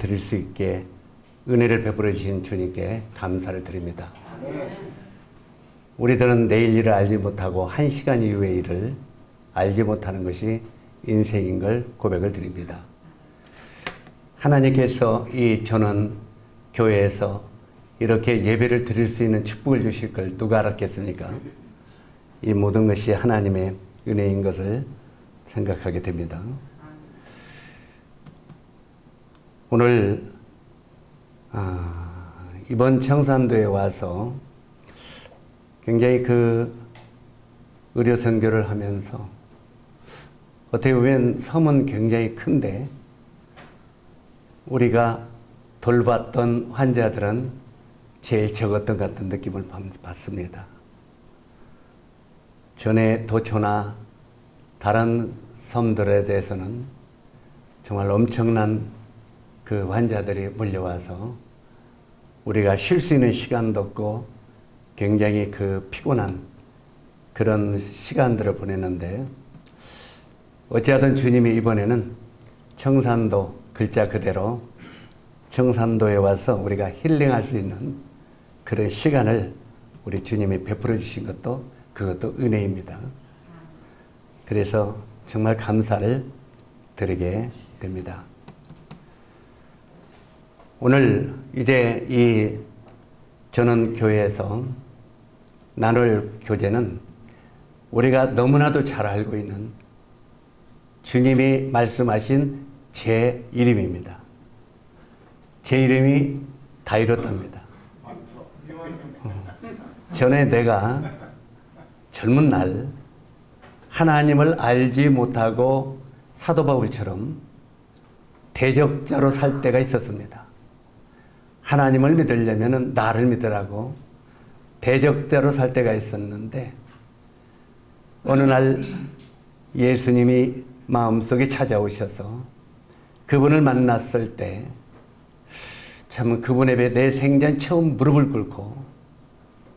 드릴 수 있게 은혜를 베풀어 주신 주님께 감사를 드립니다. 우리들은 내일 일을 알지 못하고 한 시간 이후의 일을 알지 못하는 것이 인생인 걸 고백을 드립니다. 하나님께서 이 저는 교회에서 이렇게 예배를 드릴 수 있는 축복을 주실 걸 누가 알았겠습니까? 이 모든 것이 하나님의 은혜인 것을 생각하게 됩니다. 오늘 이번 청산도에 와서 굉장히 그 의료 선교를 하면서 어떻게 보면 섬은 굉장히 큰데 우리가 돌봤던 환자들은 제일 적었던 것 같은 느낌을 받습니다. 전에 도초나 다른 섬들에 대해서는 정말 엄청난 그 환자들이 몰려와서 우리가 쉴 수 있는 시간도 없고 굉장히 그 피곤한 그런 시간들을 보냈는데 어찌하든 주님이 이번에는 청산도 글자 그대로 청산도에 와서 우리가 힐링할 수 있는 그런 시간을 우리 주님이 베풀어 주신 것도 그것도 은혜입니다. 그래서 정말 감사를 드리게 됩니다. 오늘 이제 이 저는 교회에서 나눌 교제는 우리가 너무나도 잘 알고 있는 주님이 말씀하신 제 이름입니다. 제 이름이 다 이렇답니다. 전에 내가 젊은 날 하나님을 알지 못하고 사도 바울처럼 대적자로 살 때가 있었습니다. 하나님을 믿으려면 나를 믿으라고 대적자로 살 때가 있었는데 어느 날 예수님이 마음속에 찾아오셔서 그분을 만났을 때 참 그분에 비해 내 생전 처음 무릎을 꿇고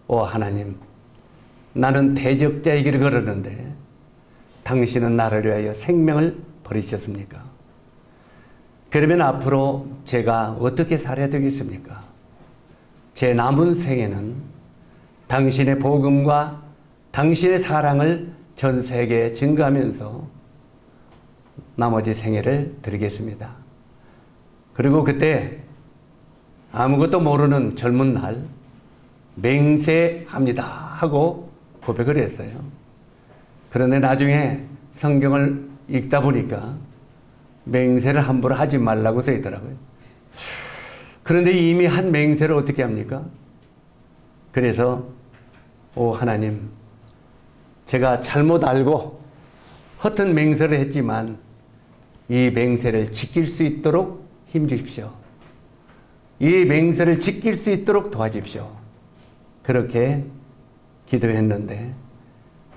오 하나님 나는 대적자의 길을 걸었는데 당신은 나를 위하여 생명을 버리셨습니까? 그러면 앞으로 제가 어떻게 살아야 되겠습니까? 제 남은 생에는 당신의 복음과 당신의 사랑을 전 세계에 증거하면서 나머지 생애를 드리겠습니다. 그리고 그때 아무것도 모르는 젊은 날 맹세합니다 하고 고백을 했어요. 그런데 나중에 성경을 읽다 보니까 맹세를 함부로 하지 말라고 써 있더라고요. 그런데 이미 한 맹세를 어떻게 합니까? 그래서 오 하나님 제가 잘못 알고 허튼 맹세를 했지만 이 맹세를 지킬 수 있도록 힘주십시오. 이 맹세를 지킬 수 있도록 도와주십시오. 그렇게 기도했는데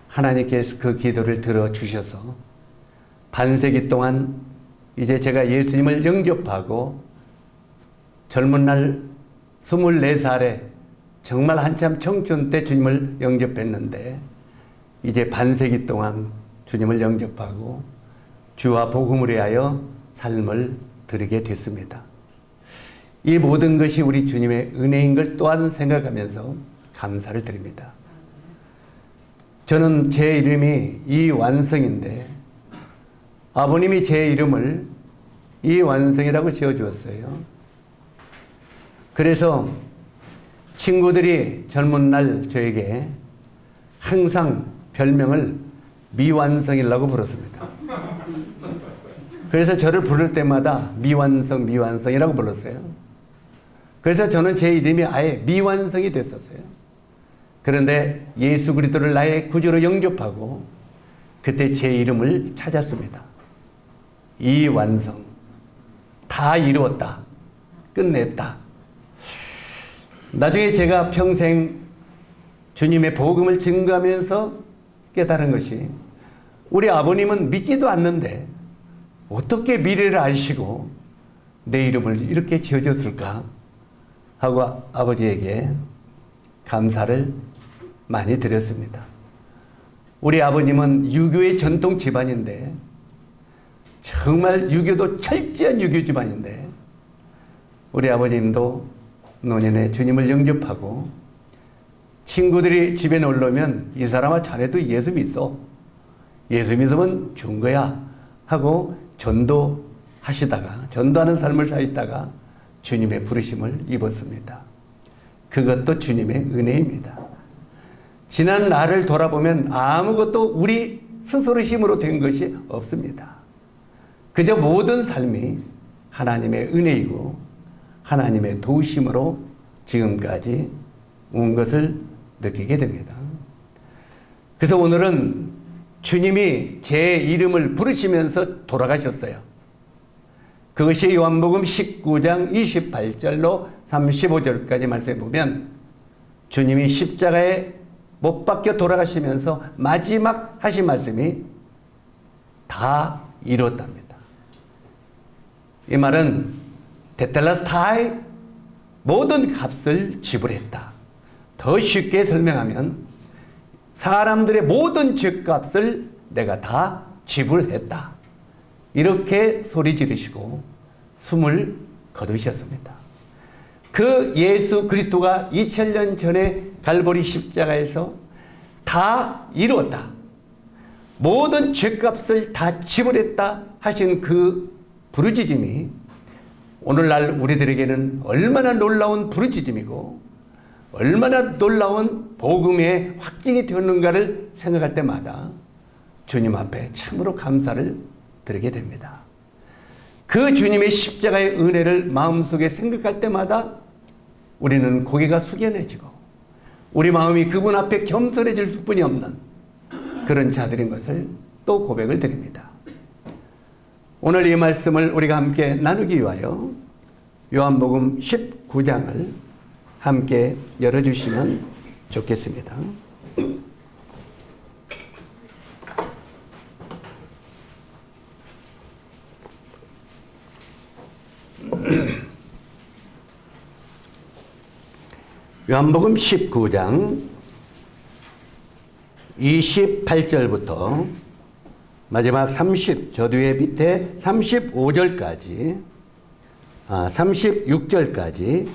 하나님께서 그 기도를 들어주셔서 반세기 동안 이제 제가 예수님을 영접하고 젊은 날 24살에 정말 한참 청춘 때 주님을 영접했는데 이제 반세기 동안 주님을 영접하고 주와 복음을 위하여 삶을 드리게 됐습니다. 이 모든 것이 우리 주님의 은혜인 걸 또한 생각하면서 감사를 드립니다. 저는 제 이름이 이완성인데 아버님이 제 이름을 이완성이라고 지어주었어요. 그래서 친구들이 젊은 날 저에게 항상 별명을 미완성이라고 불렀습니다. 그래서 저를 부를 때마다 미완성이라고 불렀어요. 그래서 저는 제 이름이 아예 미완성이 됐었어요. 그런데 예수 그리스도를 나의 구주로 영접하고 그때 제 이름을 찾았습니다. 이완성. 다 이루었다. 끝냈다. 나중에 제가 평생 주님의 복음을 증거하면서 깨달은 것이 우리 아버님은 믿지도 않는데 어떻게 미래를 아시고 내 이름을 이렇게 지어줬을까 하고 아버지에게 감사를 많이 드렸습니다. 우리 아버님은 유교의 전통 집안인데 정말 유교도 철저한 유교 집안인데 우리 아버님도 노년에 주님을 영접하고 친구들이 집에 놀러 오면 이 사람아 자네도 예수 믿어. 예수 믿으면 좋은 거야 하고 전도하는 삶을 사시다가 주님의 부르심을 입었습니다. 그것도 주님의 은혜입니다. 지난 날을 돌아보면 아무것도 우리 스스로 힘으로 된 것이 없습니다. 그저 모든 삶이 하나님의 은혜이고 하나님의 도우심으로 지금까지 온 것을 느끼게 됩니다. 그래서 오늘은 주님이 제 이름을 부르시면서 돌아가셨어요. 그것이 요한복음 19장 28절로 35절까지 말씀해 보면 주님이 십자가에 못 박혀 돌아가시면서 마지막 하신 말씀이 다 이뤘답니다. 이 말은 테텔레스타이 모든 값을 지불했다. 더 쉽게 설명하면 사람들의 모든 죄값을 내가 다 지불했다. 이렇게 소리 지르시고 숨을 거두셨습니다. 그 예수 그리스도가 2000년 전에 갈보리 십자가에서 다 이루었다. 모든 죄값을 다 지불했다 하신 그 부르짖음이 오늘날 우리들에게는 얼마나 놀라운 부르짖음이고 얼마나 놀라운 복음의 확증이 되었는가를 생각할 때마다 주님 앞에 참으로 감사를 드리게 됩니다. 그 주님의 십자가의 은혜를 마음속에 생각할 때마다 우리는 고개가 숙연해지고 우리 마음이 그분 앞에 겸손해질 수뿐이 없는 그런 자들인 것을 또 고백을 드립니다. 오늘 이 말씀을 우리가 함께 나누기 위하여 요한복음 19장을 함께 열어주시면 좋겠습니다. 요한복음 19장 28절부터 마지막 저 뒤에 밑에 35절까지 36절까지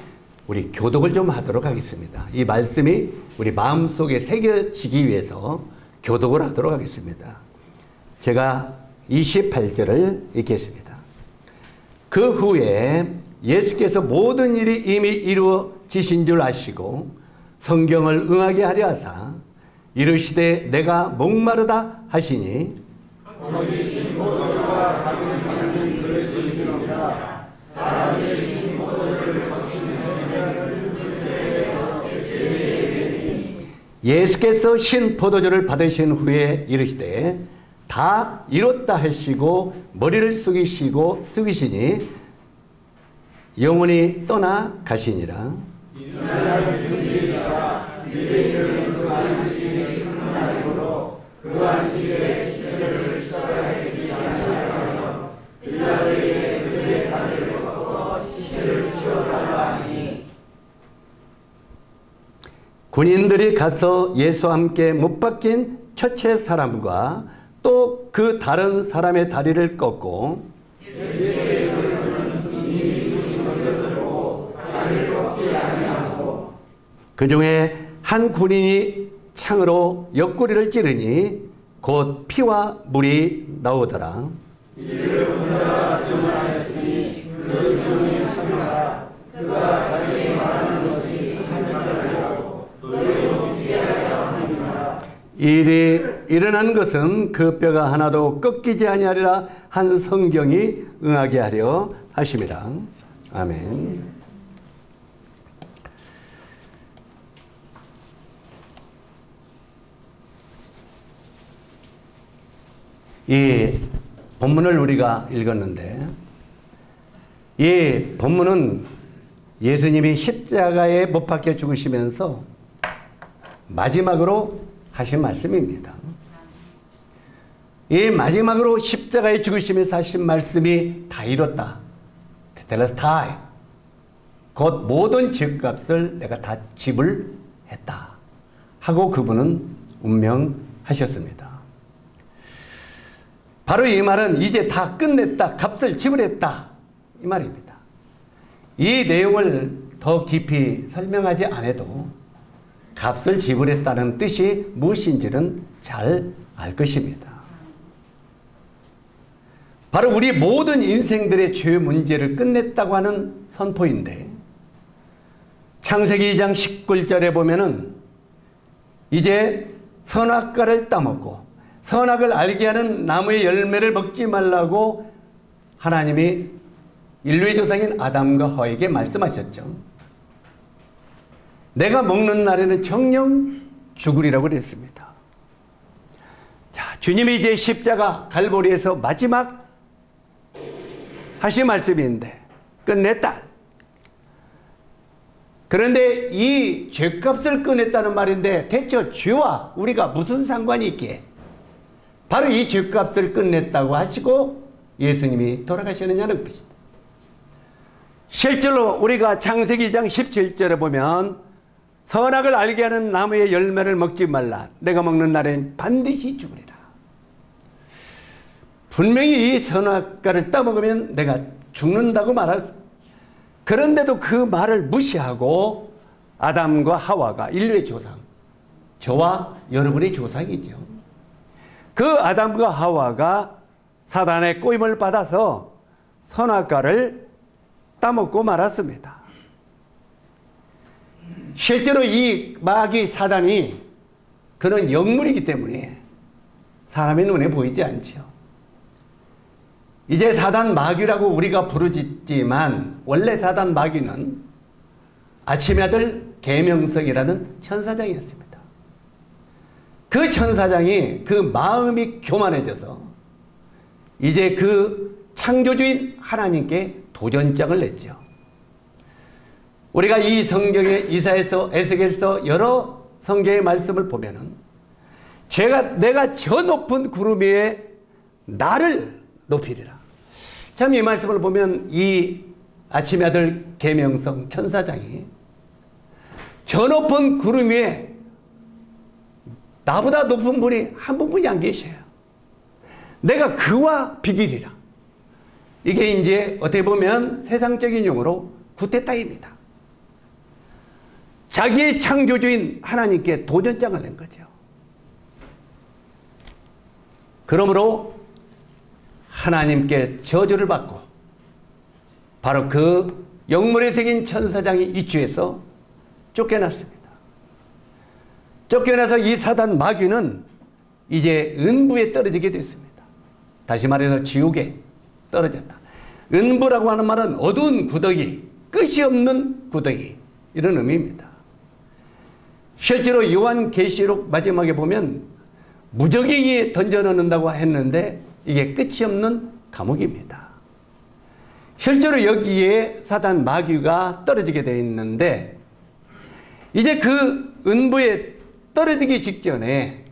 우리 교독을 좀 하도록 하겠습니다. 이 말씀이 우리 마음속에 새겨지기 위해서 교독을 하도록 하겠습니다. 제가 28절을 읽겠습니다. 그 후에 예수께서 모든 일이 이미 이루어지신 줄 아시고 성경을 응하게 하려 하사 이르시되 내가 목마르다 하시니 예수께서 신 포도주를 받으신 후에 이르시되 다 이뤘다 하시고 머리를 숙이시니 영원히 떠나 가시니라. 군인들이 가서 예수와 함께 못 박힌 첫째 사람과 또 그 다른 사람의 다리를 꺾고 그 중에 한 군인이 창으로 옆구리를 찌르니 곧 피와 물이 나오더라. 일이 일어난 것은 그 뼈가 하나도 꺾이지 아니하리라 한 성경이 응하게 하려 하심이라. 아멘. 이 본문을 우리가 읽었는데 이 본문은 예수님이 십자가에 못 박혀 죽으시면서 마지막으로 하신 말씀입니다. 이 마지막으로 십자가에 죽으시면서 하신 말씀이 다 이뤘다. 테텔레스타이. 곧 모든 죄값을 내가 다 지불했다. 하고 그분은 운명하셨습니다. 바로 이 말은 이제 다 끝냈다. 값을 지불했다. 이 말입니다. 이 내용을 더 깊이 설명하지 않아도 값을 지불했다는 뜻이 무엇인지는 잘 알 것입니다. 바로 우리 모든 인생들의 죄 문제를 끝냈다고 하는 선포인데, 창세기 2장 19절에 보면은 이제 선악과를 따먹고 선악을 알게 하는 나무의 열매를 먹지 말라고 하나님이 인류의 조상인 아담과 하와에게 말씀하셨죠. 내가 먹는 날에는 정녕 죽으리라고 그랬습니다. 자, 주님이 이제 십자가 갈보리에서 마지막 하신 말씀인데 끝냈다. 그런데 이 죄값을 끝냈다는 말인데 대체 죄와 우리가 무슨 상관이 있기에 바로 이 죄값을 끝냈다고 하시고 예수님이 돌아가시느냐는 것입니다. 실제로 우리가 창세기 2장 17절에 보면 선악을 알게 하는 나무의 열매를 먹지 말라. 내가 먹는 날엔 반드시 죽으리라. 분명히 이 선악과를 따먹으면 내가 죽는다고 말할. 그런데도 그 말을 무시하고 아담과 하와가 인류의 조상, 저와 여러분의 조상이죠. 그 아담과 하와가 사단의 꼬임을 받아서 선악과를 따먹고 말았습니다. 실제로 이 마귀 사단이 그런 영물이기 때문에 사람의 눈에 보이지 않죠. 이제 사단 마귀라고 우리가 부르짖지만 원래 사단 마귀는 아침의 아들 계명성이라는 천사장이었습니다. 그 천사장이 그 마음이 교만해져서 이제 그 창조주인 하나님께 도전장을 냈죠. 우리가 이 성경의 이사야서, 에스겔서 여러 성경의 말씀을 보면은 내가 저 높은 구름 위에 나를 높이리라. 참 이 말씀을 보면 이 아침의 아들 계명성 천사장이 저 높은 구름 위에 나보다 높은 분이 한 분뿐이 안 계셔요. 내가 그와 비기리라. 이게 이제 어떻게 보면 세상적인 용어로 구테타입니다. 자기의 창조주인 하나님께 도전장을 낸 거죠. 그러므로 하나님께 저주를 받고 바로 그 영물에 새긴 천사장이 이주에서 쫓겨났습니다. 쫓겨나서 이 사단 마귀는 이제 은부에 떨어지게 됐습니다. 다시 말해서 지옥에 떨어졌다. 은부라고 하는 말은 어두운 구더기, 끝이 없는 구더기, 이런 의미입니다. 실제로 요한계시록 마지막에 보면 무적행이에 던져넣는다고 했는데 이게 끝이 없는 감옥입니다. 실제로 여기에 사단 마귀가 떨어지게 되어 있는데 이제 그 은부에 떨어지기 직전에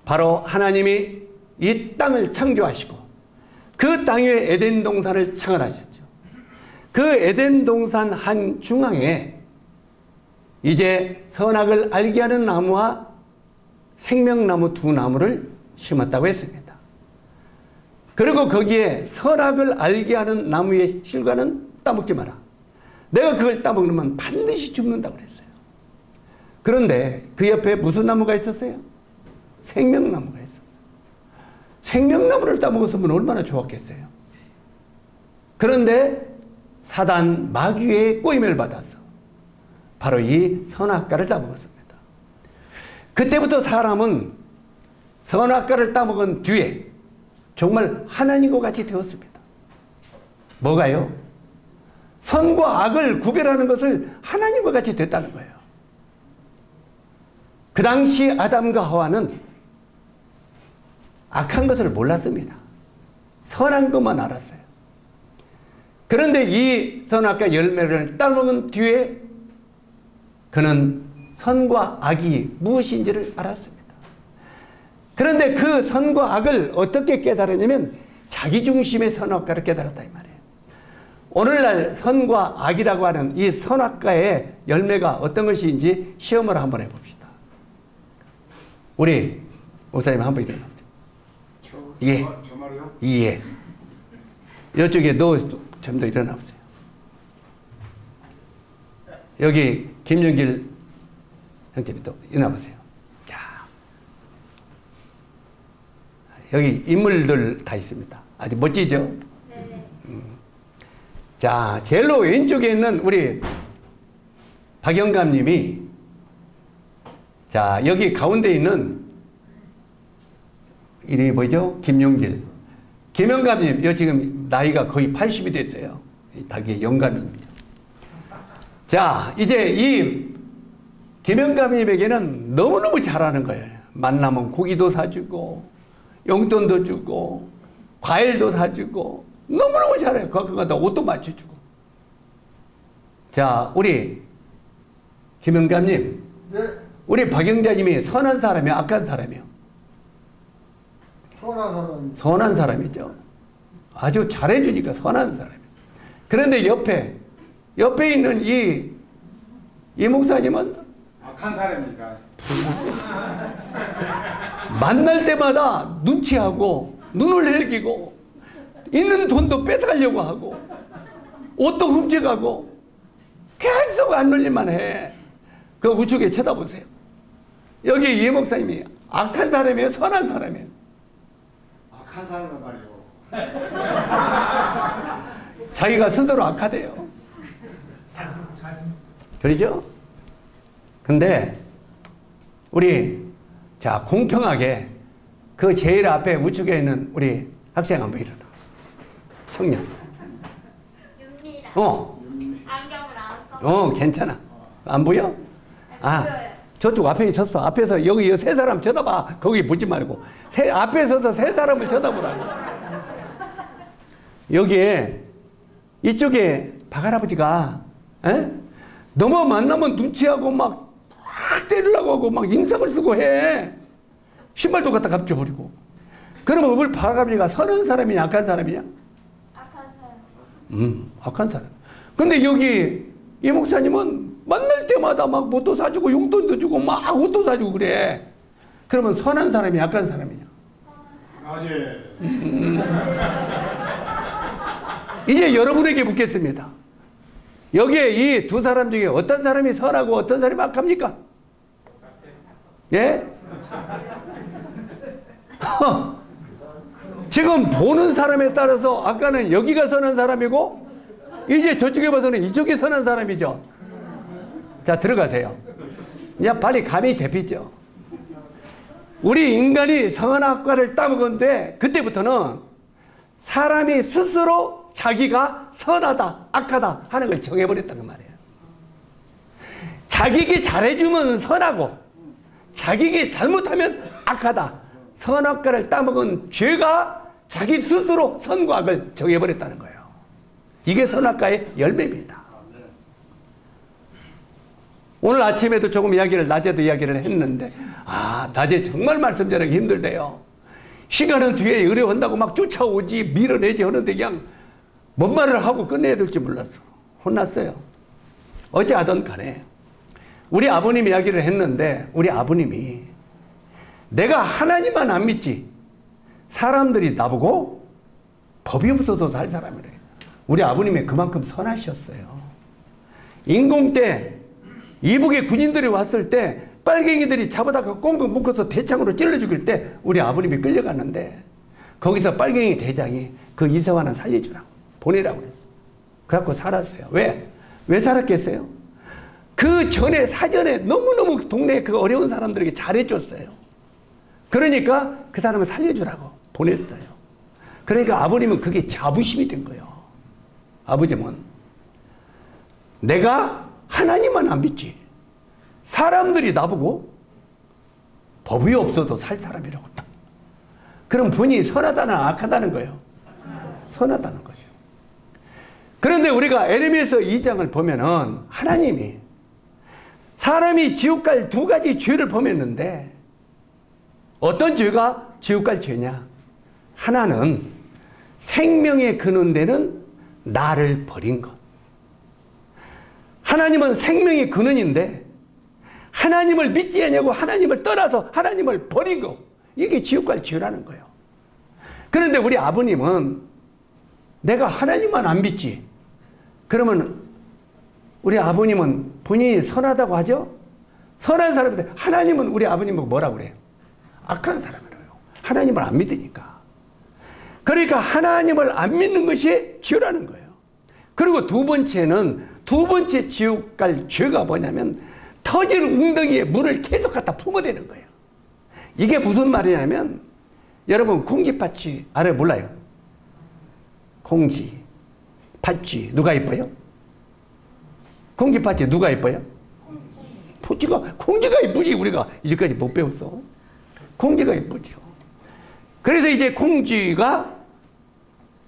바로 하나님이 이 땅을 창조하시고 그 땅 위에 에덴 동산을 창설하셨죠. 그 에덴 동산 한 중앙에 이제 선악을 알게 하는 나무와 생명나무 두 나무를 심었다고 했습니다. 그리고 거기에 선악을 알게 하는 나무의 실과는 따먹지 마라. 내가 그걸 따먹으면 반드시 죽는다고 그랬어요. 그런데 그 옆에 무슨 나무가 있었어요? 생명나무가 있었어요. 생명나무를 따먹었으면 얼마나 좋았겠어요. 그런데 사단 마귀의 꼬임을 받아서 바로 이 선악과를 따먹었습니다. 그때부터 사람은 선악과를 따먹은 뒤에 정말 하나님과 같이 되었습니다. 뭐가요? 선과 악을 구별하는 것을 하나님과 같이 됐다는 거예요. 그 당시 아담과 하와는 악한 것을 몰랐습니다. 선한 것만 알았어요. 그런데 이 선악과 열매를 따먹은 뒤에 그는 선과 악이 무엇인지를 알았습니다. 그런데 그 선과 악을 어떻게 깨달았냐면 자기중심의 선악과를 깨달았다 이 말이에요. 오늘날 선과 악이라고 하는 이 선악과의 열매가 어떤 것인지 시험을 한번 해봅시다. 우리 목사님 한번 일어나보세요. 예. 저 말이요? 예. 이쪽에 너 좀 더 일어나보세요. 여기 김영길 형님이 또 일어나보세요. 자, 여기 인물들 다 있습니다. 아주 멋지죠? 네. 자, 제일로 왼쪽에 있는 우리 박영감님이, 자, 여기 가운데 있는 이름이 뭐죠? 김용길. 김영감님, 여 지금 나이가 거의 80이 됐어요. 닭의 영감입니다. 자, 이제 이 김영감님에게는 너무너무 잘하는 거예요. 만나면 고기도 사주고, 용돈도 주고, 과일도 사주고, 너무너무 잘해요. 가끔가다 옷도 맞춰주고. 자, 우리 김영감님, 네. 우리 박영자님이 선한 사람이요, 악한 사람이요? 선한 사람. 선한 사람이죠. 아주 잘해주니까 선한 사람이에요. 그런데 옆에 있는 이 목사님은 악한 사람이니까. 만날 때마다 눈치하고 눈을 흘기고 있는 돈도 뺏어가려고 하고 옷도 훔쳐가고 계속 안 놀릴만 해. 그 우측에 쳐다보세요. 여기 이 목사님이 악한 사람이에요, 선한 사람이에요? 악한 사람은 말이고. 자기가 스스로 악하대요. 그러죠? 근데 우리 자 공평하게 그 제일 앞에 우측에 있는 우리 학생 한번 일어나. 청년. 윤미라. 안경을 안 써. 괜찮아. 안 보여? 아, 보여요. 저쪽 앞에 있었어. 앞에서 여기 세 사람 쳐다봐. 거기 보지 말고. 앞에 서서 세 사람을 쳐다보라고. 여기에 이쪽에 박할아버지가 너무 만나면 눈치하고 막 때리려고 하고 막 인상을 쓰고 해. 신발도 갖다 갑져버리고. 그러면 우리 박할아버지가 선한 사람이냐 악한 사람이냐? 악한 사람. 악한 사람. 근데 여기 이 목사님은 만날 때마다 막 옷도 사주고 용돈도 주고 막 옷도 사주고 그래. 그러면 선한 사람이 악한 사람이냐? 아니. 이제 여러분에게 묻겠습니다. 여기에 이 두 사람 중에 어떤 사람이 선하고 어떤 사람이 악합니까? 예? 지금 보는 사람에 따라서 아까는 여기가 선한 사람이고 이제 저쪽에 봐서는 이쪽이 선한 사람이죠. 자, 들어가세요. 그냥 빨리 감이 잡히죠. 우리 인간이 선악과를 따먹었는데 그때부터는 사람이 스스로 자기가 선하다, 악하다 하는 걸 정해버렸다는 말이에요. 자기에게 잘해주면 선하고 자기에게 잘못하면 악하다. 선악과를 따먹은 죄가 자기 스스로 선과 악을 정해버렸다는 거예요. 이게 선악과의 열매입니다. 오늘 아침에도 조금 이야기를, 낮에도 이야기를 했는데, 낮에 정말 말씀 전하기 힘들대요. 시간은 뒤에 의뢰한다고 막 쫓아오지, 밀어내지 하는데 그냥 뭔 말을 하고 끝내야 될지 몰랐어. 혼났어요. 어찌 하든 간에. 우리 아버님 이야기를 했는데, 우리 아버님이 내가 하나님만 안 믿지, 사람들이 나보고 법이 없어도 살 사람이래. 우리 아버님이 그만큼 선하셨어요. 인공 때 이북의 군인들이 왔을 때 빨갱이들이 잡아다가 꽁꽁 묶어서 대창으로 찔러 죽일 때 우리 아버님이 끌려갔는데 거기서 빨갱이 대장이 그 이성환을 살려주라고 보내라고 그랬어요. 그래갖고 살았어요. 왜? 왜 살았겠어요? 그 전에 사전에 너무너무 동네에 그 어려운 사람들에게 잘해줬어요. 그러니까 그 사람을 살려주라고 보냈어요. 그러니까 아버님은 그게 자부심이 된 거예요. 아버님은 내가 하나님만 안 믿지, 사람들이 나보고 법이 없어도 살 사람이라고. 그럼 본인이 선하다는 악하다는 거예요? 선하다는 거죠. 그런데 우리가 에레미야서 2장을 보면은 하나님이 사람이 지옥 갈 두 가지 죄를 범했는데 어떤 죄가 지옥 갈 죄냐? 하나는 생명의 근원 되는 나를 버린 것. 하나님은 생명의 근원인데 하나님을 믿지 않냐고 하나님을 떠나서 하나님을 버린 거. 이게 지옥 갈 죄라는 거예요. 그런데 우리 아버님은 내가 하나님만 안 믿지, 그러면 우리 아버님은 본인이 선하다고 하죠? 선한 사람인데 하나님은 우리 아버님은 뭐라고 그래요? 악한 사람이라고. 하나님을 안 믿으니까. 그러니까 하나님을 안 믿는 것이 죄라는 거예요. 그리고 두 번째 지옥 갈 죄가 뭐냐면 터질 웅덩이에 물을 계속 갖다 품어대는 거예요. 이게 무슨 말이냐면 여러분 콩쥐팥쥐 알아요? 몰라요? 콩쥐, 팥쥐 누가 이뻐요? 콩쥐팥쥐 누가 이뻐요? 콩쥐가 이쁘지. 우리가 이제까지 못 배웠어. 콩쥐가 이쁘죠. 그래서 이제 콩쥐가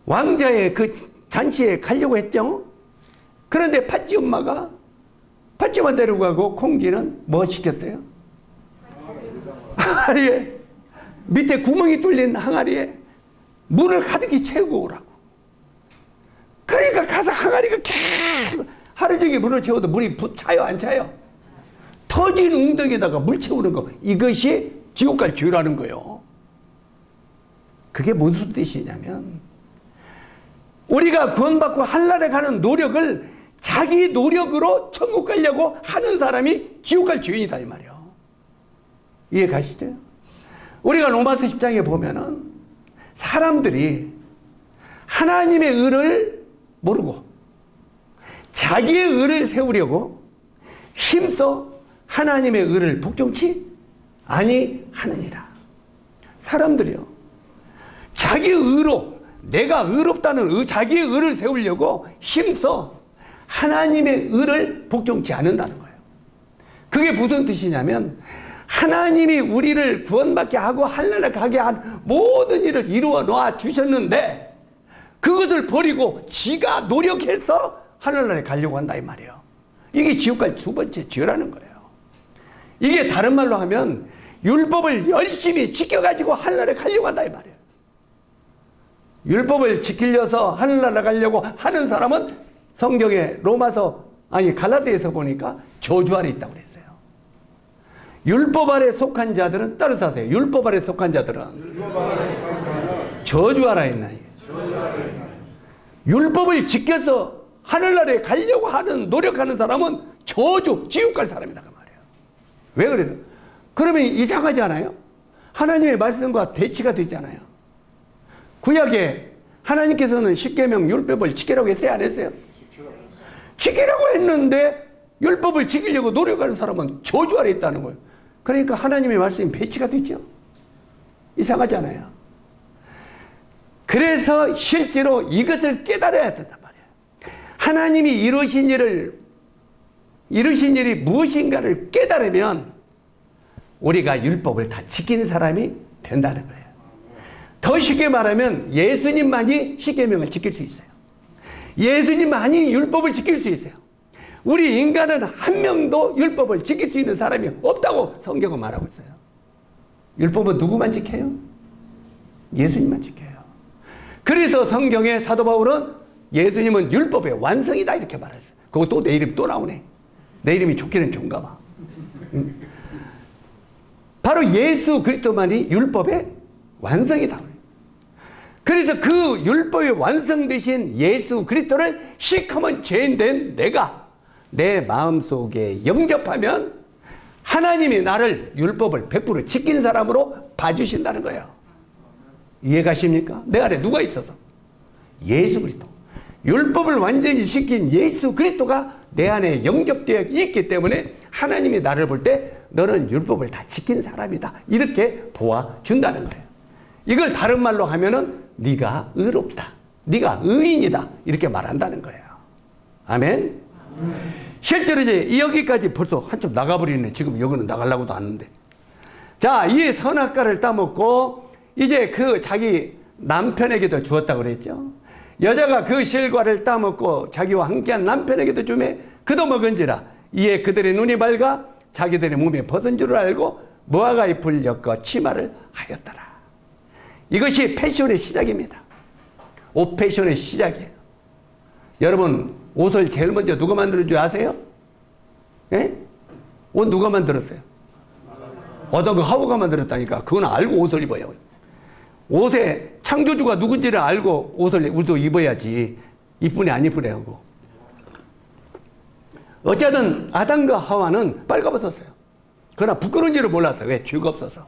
왕자의 그 잔치에 가려고 했죠. 그런데 팥쥐 엄마가 팥쥐만 데리고 가고 콩쥐는 뭐 시켰어요? 항아리에 밑에 구멍이 뚫린 항아리에 물을 가득히 채우고 오라고. 그러니까 가서 항아리가 계속 하루 종일 물을 채워도 물이 차요 안 차요? 터진 웅덩이에다가 물 채우는 거, 이것이 지옥 갈 죄라는 거예요. 그게 무슨 뜻이냐면 우리가 구원받고 하늘나라에 가는 노력을 자기 노력으로 천국 가려고 하는 사람이 지옥 갈 죄인이다 이 말이에요. 이해 가시죠? 우리가 로마서 10장에 보면은 사람들이 하나님의 의를 모르고 자기의 의를 세우려고 힘써 하나님의 의를 복종치 아니하느니라. 사람들이요, 자기의 의로 내가 의롭다는 자기의 의를 세우려고 힘써 하나님의 의를 복종치 않는다는 거예요. 그게 무슨 뜻이냐면 하나님이 우리를 구원받게 하고 하늘나라 가게 한 모든 일을 이루어 놓아 주셨는데 그것을 버리고 지가 노력해서 하늘나라에 가려고 한다 이 말이에요. 이게 지옥 갈 두 번째 죄라는 거예요. 이게 다른 말로 하면 율법을 열심히 지켜가지고 하늘나라에 가려고 한다 이 말이에요. 율법을 지키려서 하늘나라 가려고 하는 사람은 성경에 갈라디아에서 보니까 저주 아래 있다고 그랬어요. 율법 아래 속한 자들은 따라서 하세요. 율법 아래 속한 자들은 저주 아래 있나요? 율법을 지켜서 하늘나라에 가려고 하는 노력하는 사람은 저주, 지옥 갈 사람이다 그 말이에요. 왜 그래서? 그러면 이상하지 않아요? 하나님의 말씀과 대치가 되잖아요. 구약에 하나님께서는 십계명 율법을 지키라고 했어요? 안 했어요? 지키라고 했는데 율법을 지키려고 노력하는 사람은 저주 아래 있다는 거예요. 그러니까 하나님의 말씀이 배치가 되죠. 이상하지 않아요? 그래서 실제로 이것을 깨달아야 된단 말이에요. 하나님이 이루신 일이 무엇인가를 깨달으면 우리가 율법을 다 지키는 사람이 된다는 거예요. 더 쉽게 말하면 예수님만이 십계명을 지킬 수 있어요. 예수님만이 율법을 지킬 수 있어요. 우리 인간은 한 명도 율법을 지킬 수 있는 사람이 없다고 성경은 말하고 있어요. 율법은 누구만 지켜요? 예수님만 지켜요. 그래서 성경에 사도 바울은 예수님은 율법의 완성이다 이렇게 말했어요. 그거 또 내 이름 또 나오네. 내 이름이 좋기는 좋은가 봐. 바로 예수 그리스도만이 율법의 완성이다. 그래서 그 율법의 완성되신 예수 그리스도를 시커먼 죄인된 내가 내 마음속에 영접하면 하나님이 나를 율법을 100% 지킨 사람으로 봐주신다는 거예요. 이해가십니까? 내 안에 누가 있어서? 예수 그리스도. 율법을 완전히 지킨 예수 그리스도가 내 안에 영접되어 있기 때문에 하나님이 나를 볼 때 너는 율법을 다 지킨 사람이다 이렇게 보아준다는 거예요. 이걸 다른 말로 하면은 네가 의롭다, 네가 의인이다 이렇게 말한다는 거예요. 아멘. 실제로 이제 여기까지 벌써 한참 나가버리네. 지금 여기는 나가려고도 하는데. 자, 이 선악과를 따먹고 이제 그 자기 남편에게도 주었다고 그랬죠. 여자가 그 실과를 따먹고 자기와 함께한 남편에게도 주매 그도 먹은지라 이에 그들의 눈이 밝아 자기들의 몸에 벗은 줄을 알고 무화과 잎을 엮어 치마를 하였더라. 이것이 패션의 시작입니다. 옷 패션의 시작이에요. 여러분 옷을 제일 먼저 누가 만들어준 줄 아세요? 예? 옷 누가 만들었어요? 어떤 그 하우가 만들었다니까. 그건 알고 옷을 입어요. 옷의 창조주가 누군지를 알고 옷을 우리도 입어야지. 이쁘네 안 이쁘네 하고. 어쨌든 아담과 하와는 빨가벗었어요. 그러나 부끄러운 줄을 몰랐어요. 왜? 죄가 없어서.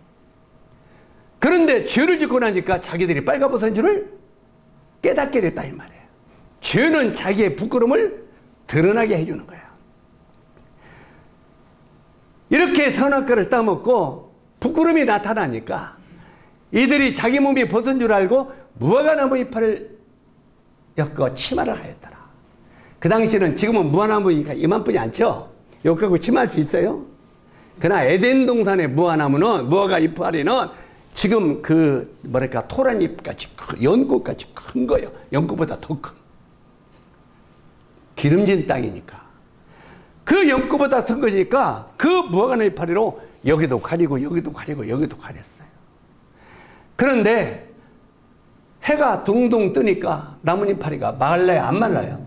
그런데 죄를 짓고 나니까 자기들이 빨가벗은 줄을 깨닫게 됐다 이 말이에요. 죄는 자기의 부끄러움을 드러나게 해주는 거야. 이렇게 선악과를 따먹고 부끄러움이 나타나니까 이들이 자기 몸이 벗은 줄 알고 무화과나무 이파를 엮어 치마를 하였더라. 그 당시는 지금은 무화과나무가 이만뿐이 않죠. 이거 갖고 치마할 수 있어요. 그러나 에덴 동산의 무화과 이파리는 지금 그 뭐랄까 토란잎같이 연꽃같이 큰 거예요. 연꽃보다 더 큰. 기름진 땅이니까. 그 연꽃보다 큰 거니까 그 무화과 이파리로 여기도 가리고 여기도 가리고 여기도 가렸어요. 그런데 해가 둥둥 뜨니까 나뭇이파리가 말라요 안 말라요?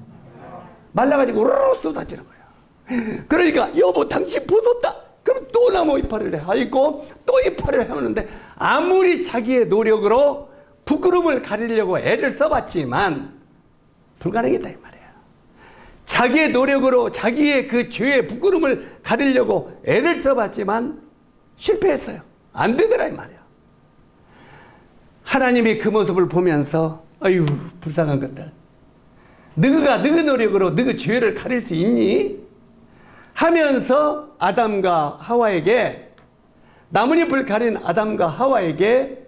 말라가지고 우르르 쏟아지는 거예요. 그러니까 여보 당신 벗었다. 그럼 또 나무 이파리를 하고 또 이파리를 하는데 아무리 자기의 노력으로 부끄러움을 가리려고 애를 써봤지만 불가능했다 이 말이에요. 자기의 노력으로 자기의 그 죄의 부끄러움을 가리려고 애를 써봤지만 실패했어요. 안 되더라 이 말이에요. 하나님이 그 모습을 보면서 아유 불쌍한 것들, 너가 너의 노력으로 너의 죄를 가릴 수 있니? 하면서 아담과 하와에게 나뭇잎을 가린 아담과 하와에게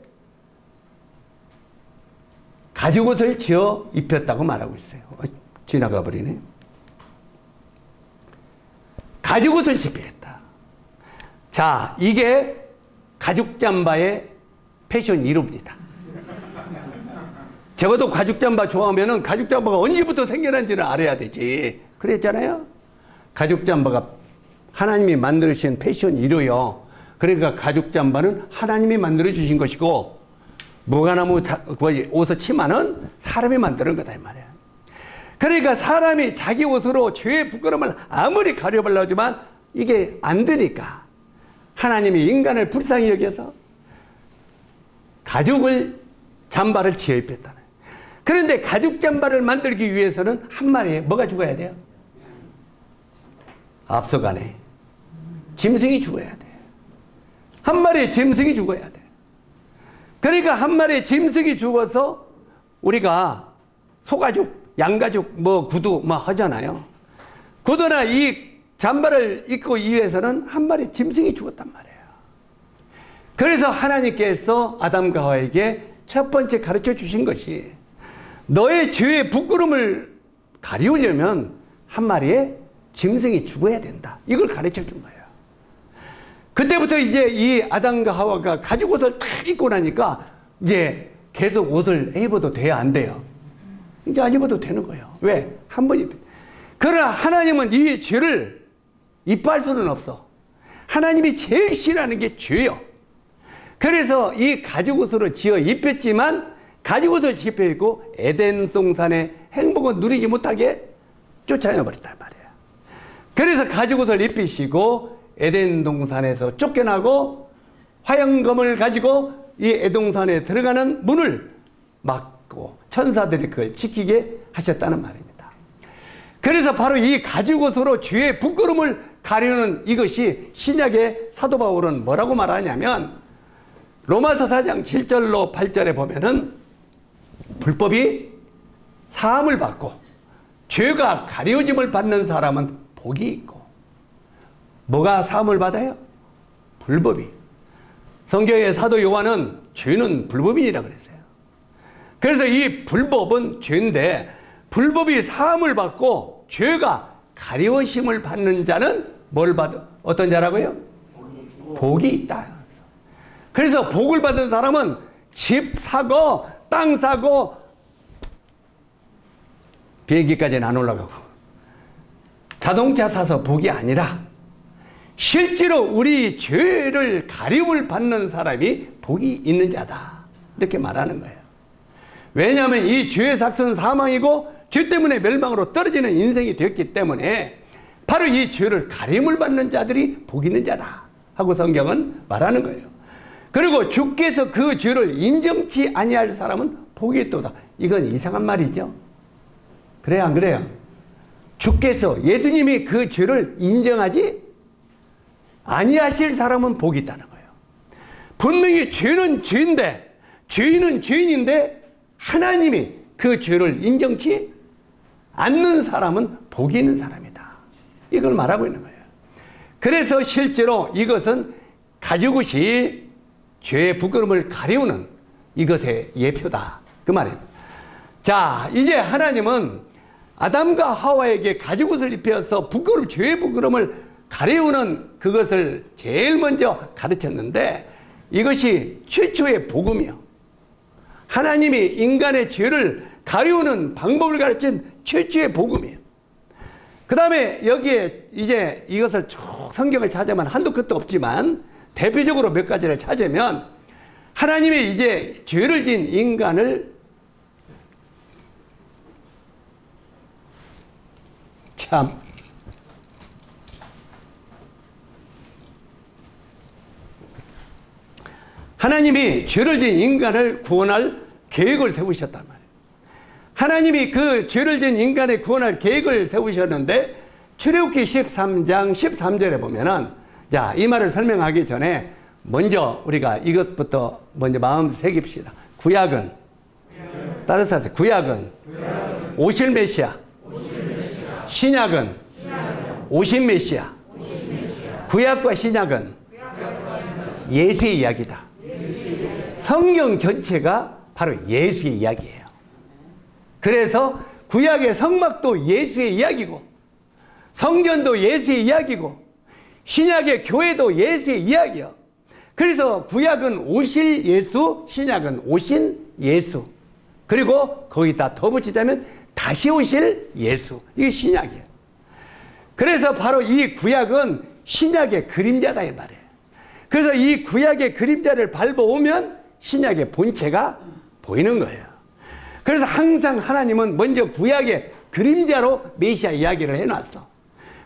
가죽옷을 지어 입혔다고 말하고 있어요. 지나가 버리네. 가죽옷을 지피했다. 자, 이게 가죽 잠바의 패션 1호입니다. 적어도 가죽 잠바 좋아하면은 가죽 잠바가 언제부터 생겨난지를 알아야 되지. 그랬잖아요. 가죽 잠바가 하나님이 만들어주신 패션 1호요. 그러니까 가죽 잠바는 하나님이 만들어주신 것이고 무화과나무 옷의 치마는 사람이 만드는 거다 이 말이야. 그러니까 사람이 자기 옷으로 죄의 부끄러움을 아무리 가려보려고 하지만 이게 안 되니까 하나님이 인간을 불쌍히 여겨서 가죽을 잠바를 지어 입혔다는. 그런데 가죽 잠바를 만들기 위해서는 한 마리에 뭐가 죽어야 돼요? 앞서가네. 짐승이 죽어야 돼. 한 마리의 짐승이 죽어야 돼. 그러니까 한 마리의 짐승이 죽어서 우리가 소가죽, 양가죽, 구두 하잖아요. 구두나 이 잠바를 입고 위해서는 한 마리의 짐승이 죽었단 말이에요. 그래서 하나님께서 아담과 하와에게 첫 번째 가르쳐 주신 것이 너의 죄의 부끄러움을 가리우려면 한 마리의 짐승이 죽어야 된다. 이걸 가르쳐 준 거예요. 그때부터 이제 이 아담과 하와가 가죽 옷을 탁 입고 나니까 이제 계속 옷을 입어도 돼야 안 돼요. 이제 안 입어도 되는 거예요. 왜? 한 번 입. 그러나 하나님은 이 죄를 이뻐할 수는 없어. 하나님이 제일 싫어하는 게 죄요. 그래서 이 가죽 옷으로 지어 입혔지만 가죽 옷을 지어 입고 에덴 동산의 행복을 누리지 못하게 쫓아내버렸단 말이에요. 그래서 가죽 옷을 입히시고 에덴 동산에서 쫓겨나고 화영검을 가지고 이 에동산에 들어가는 문을 막고 천사들이 그걸 지키게 하셨다는 말입니다. 그래서 바로 이 가죽 옷으로 죄의 부끄러움을 가리는 이것이 신약의 사도 바울은 뭐라고 말하냐면 로마서 4장 7절로 8절에 보면은 불법이 사함을 받고 죄가 가려짐을 받는 사람은 복이 있고 뭐가 사함을 받아요? 불법이. 성경의 사도 요한은 죄는 불법이니라 그랬어요. 그래서 이 불법은 죄인데 불법이 사함을 받고 죄가 가려심을 받는 자는 뭘 받아? 어떤 자라고요? 복이 있다. 그래서 복을 받은 사람은 집 사고 땅 사고 비행기까지는 안 올라가고 자동차 사서 복이 아니라 실제로 우리 죄를 가림을 받는 사람이 복이 있는 자다. 이렇게 말하는 거예요. 왜냐하면 이 죄의 삭은 사망이고 죄 때문에 멸망으로 떨어지는 인생이 되었기 때문에 바로 이 죄를 가림을 받는 자들이 복 있는 자다 하고 성경은 말하는 거예요. 그리고 주께서 그 죄를 인정치 아니할 사람은 복이 있도다. 이건 이상한 말이죠. 그래요 안 그래요? 주께서 예수님이 그 죄를 인정하지 아니하실 사람은 복이 있다는 거예요. 분명히 죄는 죄인데, 죄인은 죄인인데 하나님이 그 죄를 인정치 않는 사람은 복이 있는 사람이다. 이걸 말하고 있는 거예요. 그래서 실제로 이것은 가죽옷이 죄의 부끄러움을 가리우는 이것의 예표다. 그 말입니다. 자, 이제 하나님은 아담과 하와에게 가죽옷을 입혀서 죄의 부끄러움을 가리우는 그것을 제일 먼저 가르쳤는데 이것이 최초의 복음이요. 하나님이 인간의 죄를 가리우는 방법을 가르친 최초의 복음이에요. 그 다음에 여기에 이제 이것을 쭉 성경을 찾으면 한도 끝도 없지만 대표적으로 몇 가지를 찾으면 하나님이 이제 죄를 지은 인간을 참 하나님이 죄를 지은 인간을 구원할 계획을 세우셨단 말이에요. 하나님이 그 죄를 지은 인간을 구원할 계획을 세우셨는데 출애굽기 13장 13절에 보면은 자, 이 말을 설명하기 전에 먼저 우리가 이것부터 먼저 마음 새깁시다. 구약은 따라서 하세요. 구약은 오실 메시아, 신약은 오신 메시아. 구약과 신약은 예수의 이야기다. 성경 전체가 바로 예수의 이야기예요. 그래서 구약의 성막도 예수의 이야기고 성전도 예수의 이야기고 신약의 교회도 예수의 이야기예요. 그래서 구약은 오실 예수, 신약은 오신 예수. 그리고 거기다 더 붙이자면 다시 오실 예수. 이게 신약이에요. 그래서 바로 이 구약은 신약의 그림자다 이 말이에요. 그래서 이 구약의 그림자를 밟아오면 신약의 본체가 보이는 거예요. 그래서 항상 하나님은 먼저 구약의 그림자로 메시아 이야기를 해놨어.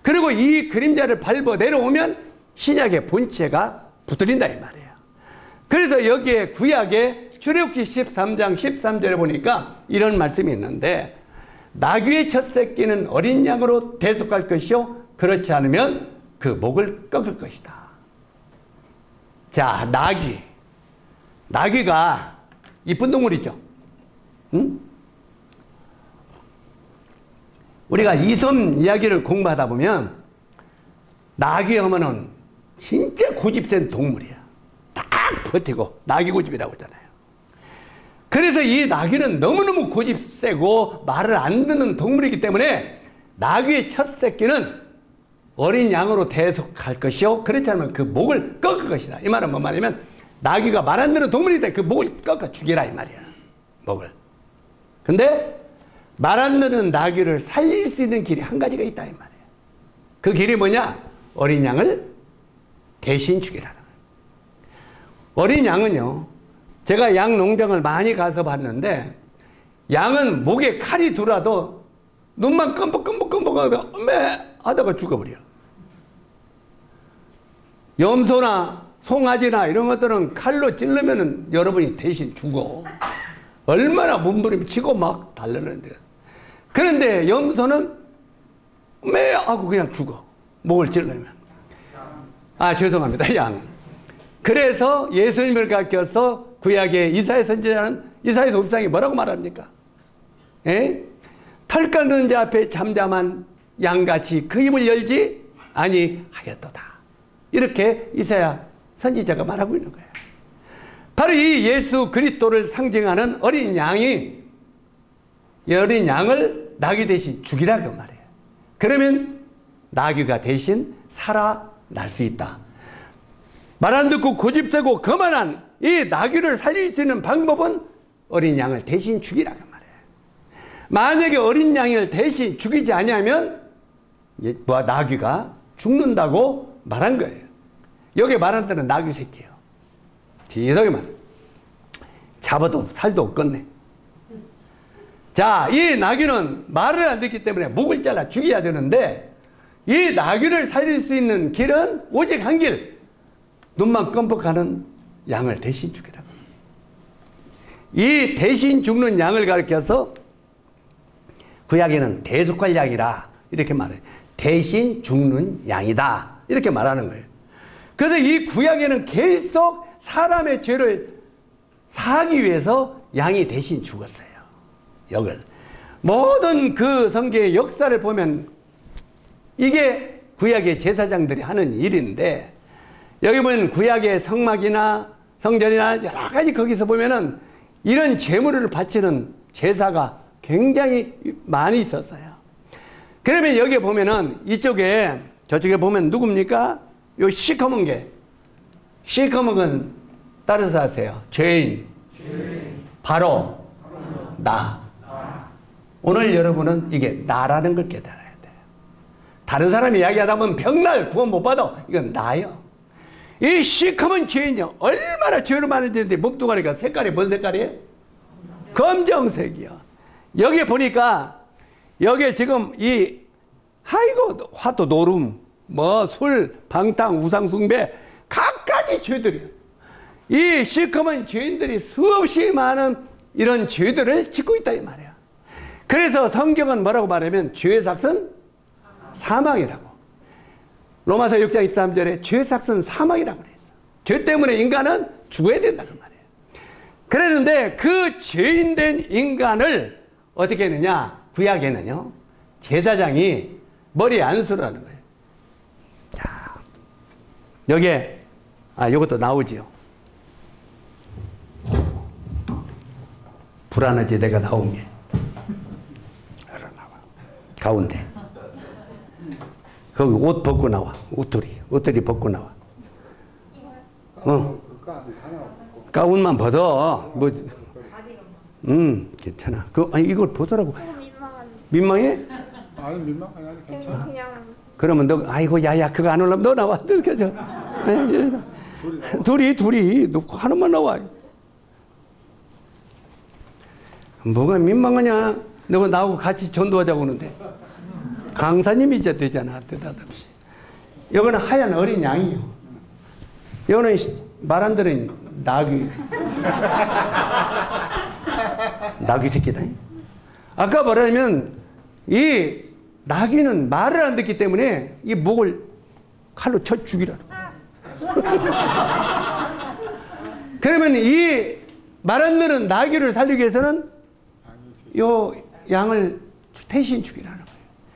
그리고 이 그림자를 밟아 내려오면 신약의 본체가 붙들린다 이 말이에요. 그래서 여기에 구약의 출애굽기 13장 13절에 보니까 이런 말씀이 있는데 나귀의 첫 새끼는 어린 양으로 대속할 것이요 그렇지 않으면 그 목을 꺾을 것이다. 자, 나귀가 이쁜 동물이죠. 응? 우리가 이섬 이야기를 공부하다 보면 나귀 하면은 진짜 고집센 동물이야. 딱 버티고 나귀 고집이라고 하잖아요. 그래서 이 나귀는 너무너무 고집세고 말을 안 듣는 동물이기 때문에 나귀의 첫 새끼는 어린 양으로 대속할 것이요 그렇지 않으면 그 목을 꺾을 것이다. 이 말은 뭔 말이냐면 나귀가 말 안 듣는 동물이다. 그 목을 꺾어 죽여라 이 말이야. 목을. 근데 말 안 듣는 나귀를 살릴 수 있는 길이 한 가지가 있다 이 말이에요. 그 길이 뭐냐? 어린 양을 대신 죽이라는 거예요. 어린 양은요, 제가 양 농장을 많이 가서 봤는데 양은 목에 칼이 들어와도 눈만 끔뻑끔뻑끔뻑 하다가 죽어버려. 염소나 송아지나 이런 것들은 칼로 찔르면은 여러분이 대신 죽어. 얼마나 몸부림치고 막 달려는데. 그런데 염소는 하고 그냥 죽어. 목을 찔르면. 아, 죄송합니다. 양. 그래서 예수님을 가르쳐서 구약의 이사야 선지자는 이사야 곱상이 뭐라고 말합니까? 에? 털 깎는 자 앞에 잠잠한 양같이 그 입을 열지 아니하였도다. 이렇게 이사야 선지자가 말하고 있는 거예요. 바로 이 예수 그리스도를 상징하는 어린 양이 이 어린 양을 나귀 대신 죽이라 그 말이에요. 그러면 나귀가 대신 살아날 수 있다. 말 안 듣고 고집세고 거만한 이 나귀를 살릴 수 있는 방법은 어린 양을 대신 죽이라 그 말이에요. 만약에 어린 양을 대신 죽이지 아니하면 나귀가 죽는다고 말한 거예요. 여기 말한 데는 나귀 새끼예요. 뒤에서 말. 잡아도 살도 없겠네. 자, 이 나귀는 말을 안 듣기 때문에 목을 잘라 죽여야 되는데 이 나귀를 살릴 수 있는 길은 오직 한 길. 눈만 껌뻑하는 양을 대신 죽이라. 이 대신 죽는 양을 가리켜서 구약에는 대속할 양이라 이렇게 말해요. 대신 죽는 양이다. 이렇게 말하는 거예요. 그래서 이 구약에는 계속 사람의 죄를 사하기 위해서 양이 대신 죽었어요. 역을. 모든 그 성경의 역사를 보면 이게 구약의 제사장들이 하는 일인데, 여기 보면 구약의 성막이나 성전이나 여러 가지 거기서 보면은 이런 제물을 바치는 제사가 굉장히 많이 있었어요. 그러면 여기 보면은 이쪽에 저쪽에 보면 누굽니까? 요 시커먼 게, 시커먼 건 따라서 하세요. 죄인. 바로 나. 오늘 여러분은 이게 나라는 걸 깨달아야 돼요. 다른 사람이 이야기하다 보면 병날 구원 못 받아. 이건 나요. 이 시커먼 죄인요, 얼마나 죄를 많이 지는데 몸뚱아리가 색깔이 뭔 색깔이에요? 검정색이요. 여기 보니까 여기에 지금 이 아이고 화도 노름, 뭐 술, 방탕, 우상숭배 각가지 죄들이요. 이 시커먼 죄인들이 수없이 많은 이런 죄들을 짓고 있다 이 말이야. 그래서 성경은 뭐라고 말하면 죄의 삭은 사망이라고. 로마서 6장 23절에 죄의 삭은 사망이라고 그랬어. 죄 때문에 인간은 죽어야 된다는 말이에요. 그랬는데 그 죄인된 인간을 어떻게 했느냐? 구약에는요, 제사장이 머리에 안수를 하는 거예요. 자, 여기에 이것도 나오지요. 불안하지 내가 나온 게. 나와. 가운데. 거기 옷 벗고 나와. 옷들이 벗고 나와. 가운만 벗어. 뭐, 괜찮아. 이걸 벗으라고. 민망해? 아니 민망하게 아니 괜찮아. 그냥 그러면 너, 아이고, 야야, 그거 안 올라면 너 나와. 이렇게 저. 둘이, 너 하나만 나와. 뭐가 민망하냐? 너가 나하고 같이 전도하자고 하는데. 강사님이 이제 되잖아, 대답없이. 이거는 하얀 어린 양이요. 이거는 말 안 들은 나귀. 나귀 새끼다. 아까 말하면 이 나귀는 말을 안 듣기 때문에 이 목을 칼로 쳐 죽이라고. 그러면 이 말 안 듣는 나귀를 살리기 위해서는 요 양을 대신 죽이라는 거예요.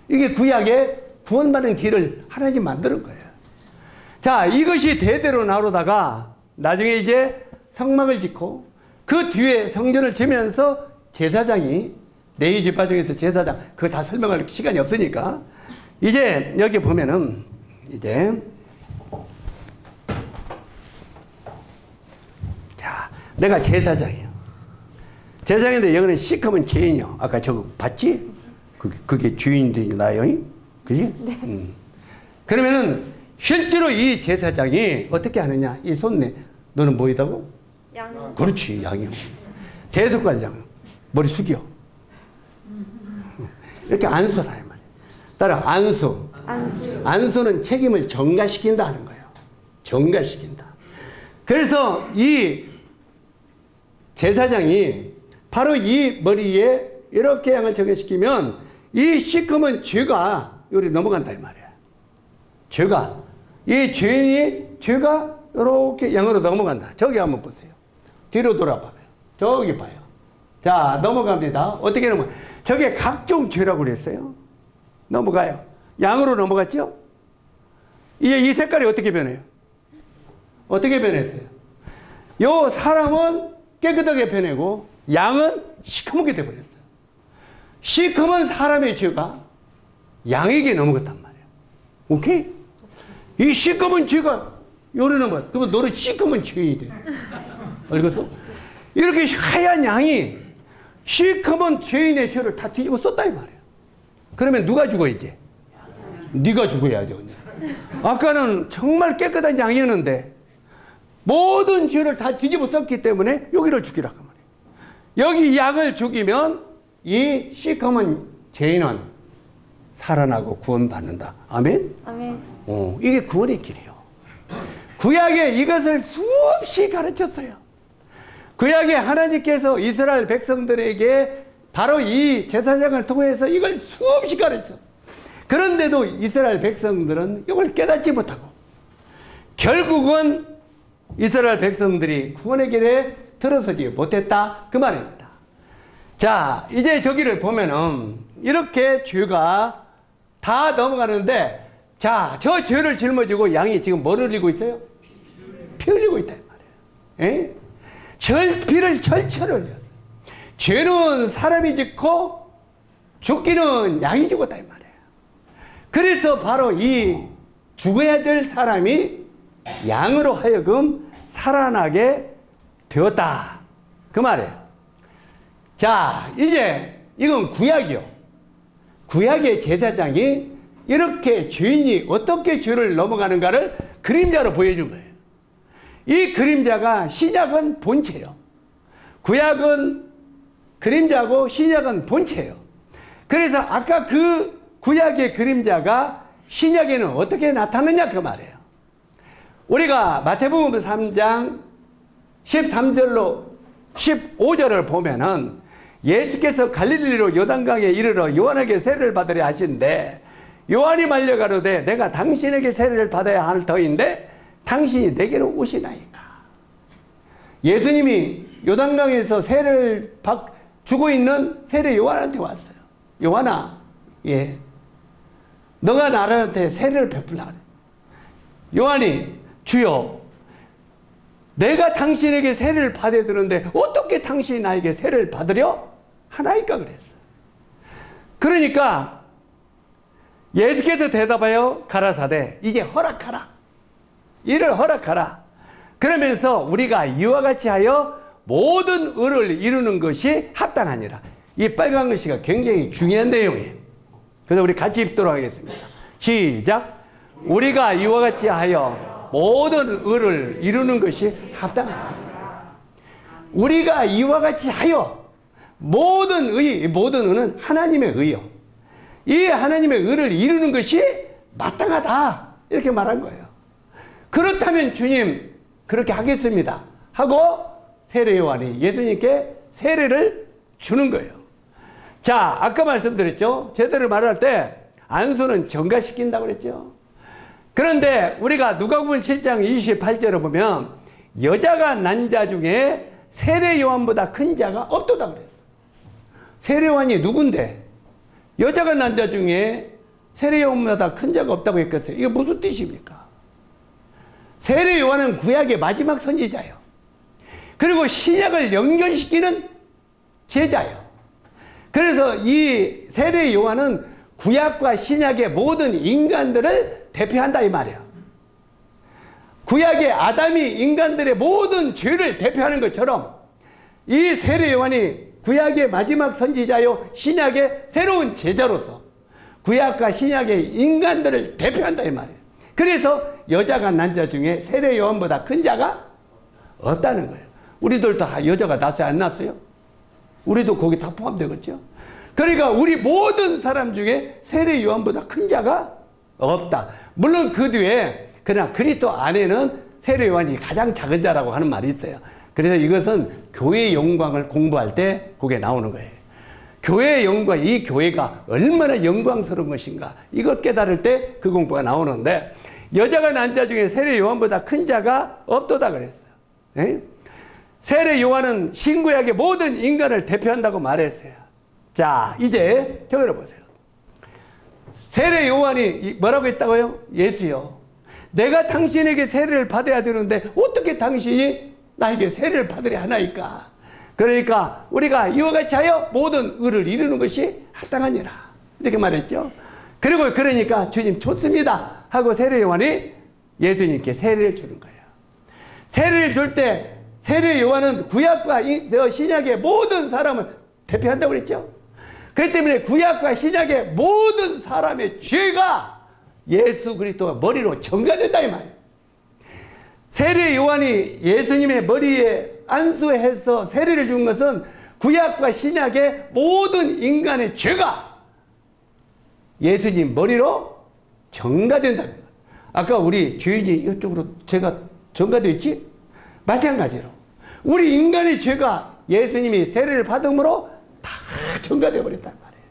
이게 구약의 구원받는 길을 하나님 만드는 거예요. 자, 이것이 대대로 나오다가 나중에 이제 성막을 짓고 그 뒤에 성전을 지면서 제사장이 레위 지파 중에서 제사장, 그걸 다 설명할 시간이 없으니까 이제 여기 보면은 이제 자, 내가 제사장이에요. 제사장인데 여기는 시커먼 죄인이요. 아까 저거 봤지? 그게 주인들이 나요. 그지? 네. 그러면은 실제로 이 제사장이 어떻게 하느냐? 이 손에 너는 뭐이다고? 양. 그렇지, 양이요. 대속관장 머리 숙여. 이렇게 안수라 이 말이야. 따라 안수. 안수는 책임을 전가시킨다 하는 거예요. 전가시킨다. 그래서 이 제사장이 바로 이 머리에 이렇게 양을 전가시키면 이 시커먼 죄가 요리 넘어간다 이 말이야. 이 죄가 이렇게 양으로 넘어간다. 저기 한번 보세요. 뒤로 돌아봐요. 저기 봐요. 자, 넘어갑니다. 어떻게 넘어가요? 저게 각종 죄라고 그랬어요. 넘어가요. 양으로 넘어갔죠? 이 색깔이 어떻게 변해요? 어떻게 변했어요? 요 사람은 깨끗하게 변하고 양은 시커멓게 돼버렸어요. 시커먼 사람의 죄가 양에게 넘어갔단 말이에요. 오케이? 이 시커먼 죄가 요리 넘어갔어. 그러면 너는 시커먼 죄인이 돼. 알겠어? 이렇게 하얀 양이 시커먼 죄인의 죄를 다 뒤집어 썼다 이 말이에요. 그러면 누가 죽어 이제? 네가 죽어야죠. 아까는 정말 깨끗한 양이었는데 모든 죄를 다 뒤집어 썼기 때문에 여기를 죽이라고 말이에요. 여기 양을 죽이면 이 시커먼 죄인은 살아나고 구원받는다. 아멘? 아멘. 이게 구원의 길이에요. 구약에 이것을 수없이 가르쳤어요. 구약에 하나님께서 이스라엘 백성들에게 바로 이 제사장을 통해서 이걸 수없이 가르쳤어요. 그런데도 이스라엘 백성들은 이걸 깨닫지 못하고 결국은 이스라엘 백성들이 구원의 길에 들어서지 못했다 그 말입니다. 자, 이제 저기를 보면은 이렇게 죄가 다 넘어가는데, 자, 저 죄를 짊어지고 양이 지금 뭘 흘리고 있어요? 피 흘리고 있다 이 말이에요. 피를 철철 흘렸어요. 죄는 사람이 짓고 죽기는 양이 죽었다 이 말이에요. 그래서 바로 이 죽어야 될 사람이 양으로 하여금 살아나게 되었다 그 말이에요. 자, 이제 이건 구약이요. 구약의 제사장이 이렇게 죄인이 어떻게 죄를 넘어가는가를 그림자로 보여준 거예요. 이 그림자가 신약은 본체예요. 구약은 그림자고 신약은 본체예요. 그래서 아까 그 구약의 그림자가 신약에는 어떻게 나타나냐 그 말이에요. 우리가 마태복음 3장 13절로 15절을 보면은 예수께서 갈릴리로 요단강에 이르러 요한에게 세례를 받으려 하신데 요한이 말려가로되 내가 당신에게 세례를 받아야 할 터인데 당신이 내게로 오시나이까. 예수님이 요단강에서 세례를 주고 있는 세례 요한한테 왔어요. 요한아, 너가 나한테 세례를 베풀라 그래. 요한이 주여, 내가 당신에게 세례를 받아야 되는데 어떻게 당신이 나에게 세례를 받으려 하나이까 그랬어요. 그러니까 예수께서 대답하여 가라사대 이제 허락하라. 이를 허락하라. 그러면서 우리가 이와 같이 하여 모든 의를 이루는 것이 합당하니라. 이 빨간 글씨가 굉장히 중요한 내용이에요. 그래서 우리 같이 읽도록 하겠습니다. 시작. 우리가 이와 같이 하여 모든 의를 이루는 것이 합당하니라. 우리가 이와 같이 하여 모든 의는 하나님의 의요. 이 하나님의 의를 이루는 것이 마땅하다. 이렇게 말한 거예요. 그렇다면 주님 그렇게 하겠습니다 하고 세례 요한이 예수님께 세례를 주는 거예요. 자, 아까 말씀드렸죠. 제대로 말할 때 안수는 정가시킨다고 그랬죠. 그런데 우리가 누가복음 7장 28절을 보면 여자가 난 자 중에 세례 요한보다 큰 자가 없도다 그래요. 세례 요한이 누군데 여자가 난 자 중에 세례 요한보다 큰 자가 없다고 했겠어요. 이게 무슨 뜻입니까? 세례 요한은 구약의 마지막 선지자예요. 그리고 신약을 연결시키는 제자예요. 그래서 이 세례 요한은 구약과 신약의 모든 인간들을 대표한다 이 말이에요. 구약의 아담이 인간들의 모든 죄를 대표하는 것처럼 이 세례 요한이 구약의 마지막 선지자요 신약의 새로운 제자로서 구약과 신약의 인간들을 대표한다 이 말이에요. 그래서 여자가 난 자 중에 세례 요한보다 큰 자가 없다는 거예요. 우리들 다 여자가 낳았어요? 안 낳았어요? 우리도 거기 다 포함되겠죠? 그러니까 우리 모든 사람 중에 세례 요한보다 큰 자가 없다. 물론 그 뒤에 그러나 그리스도 안에는 세례 요한이 가장 작은 자라고 하는 말이 있어요. 그래서 이것은 교회의 영광을 공부할 때 그게 나오는 거예요. 교회의 영광, 이 교회가 얼마나 영광스러운 것인가 이걸 깨달을 때 그 공부가 나오는데 여자가 난 자 중에 세례 요한보다 큰 자가 없도다 그랬어요. 에? 세례 요한은 신구약의 모든 인간을 대표한다고 말했어요. 자, 이제 저기를 보세요. 세례 요한이 뭐라고 했다고요? 예수요, 내가 당신에게 세례를 받아야 되는데 어떻게 당신이 나에게 세례를 받으려 하나이까? 그러니까 우리가 이와 같이 하여 모든 의를 이루는 것이 합당하니라 이렇게 말했죠. 그리고 그러니까 주님 좋습니다 하고 세례 요한이 예수님께 세례를 주는 거예요. 세례를 줄 때 세례 요한은 구약과 신약의 모든 사람을 대표한다고 그랬죠. 그렇기 때문에 구약과 신약의 모든 사람의 죄가 예수 그리스도가 머리로 전가된다 이 말이에요. 세례 요한이 예수님의 머리에 안수해서 세례를 준 것은 구약과 신약의 모든 인간의 죄가 예수님 머리로 전가된다. 아까 우리 주인이 이쪽으로 죄가 전가되어 있지? 마찬가지로 우리 인간의 죄가 예수님이 세례를 받음으로 다 전가되어 버렸단 말이에요.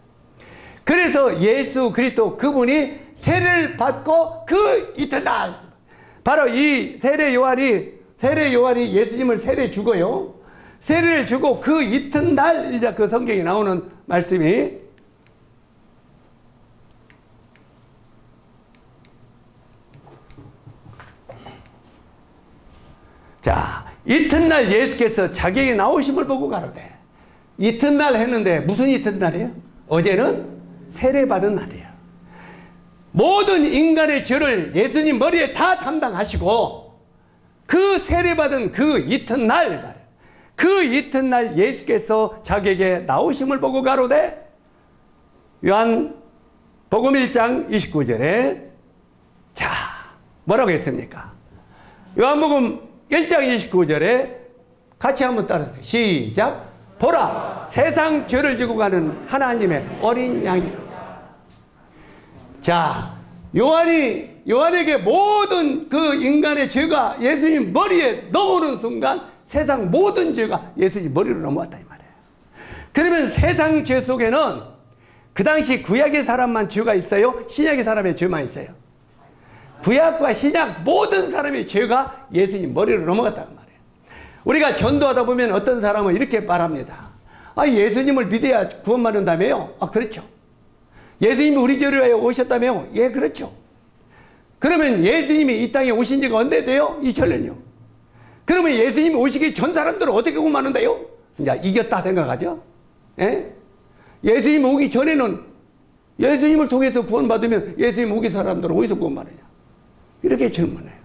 그래서 예수 그리스도 그분이 세례를 받고 그 이튿날, 바로 이 세례 요한이 예수님을 세례 주고요. 세례를 주고 그 이튿날 이제 그 성경에 나오는 말씀이, 자, 이튿날 예수께서 자기에게 나오심을 보고 가로되. 이튿날 했는데 무슨 이튿날이에요? 어제는 세례받은 날이에요. 모든 인간의 죄를 예수님 머리에 다 담당하시고 그 세례받은 그 이튿날 말이에요. 그 이튿날 예수께서 자기에게 나오심을 보고 가로되, 요한 복음 1장 29절에 자 뭐라고 했습니까? 요한복음 1장 29절에 같이 한번 따라하세요. 시작. 보라, 세상 죄를 지고 가는 하나님의 어린 양이로다. 자, 요한에게 모든 그 인간의 죄가 예수님 머리에 넘어오는 순간 세상 모든 죄가 예수님 머리로 넘어왔다 이 말이에요. 그러면 세상 죄 속에는 그 당시 구약의 사람만 죄가 있어요? 신약의 사람의 죄만 있어요? 구약과 신약 모든 사람의 죄가 예수님 머리로 넘어갔다는 말이에요. 우리가 전도하다 보면 어떤 사람은 이렇게 말합니다. 아, 예수님을 믿어야 구원받는다며요? 아, 그렇죠. 예수님이 우리 죄를 위하여 오셨다며요? 예, 그렇죠. 그러면 예수님이 이 땅에 오신 지가 언제 돼요? 2000년이요. 그러면 예수님이 오시기 전 사람들은 어떻게 구원받는다요? 이제 이겼다 생각하죠? 예? 예수님 오기 전에는 예수님을 통해서 구원받으면 예수님 오기 사람들은 어디서 구원받느냐? 이렇게 질문해요.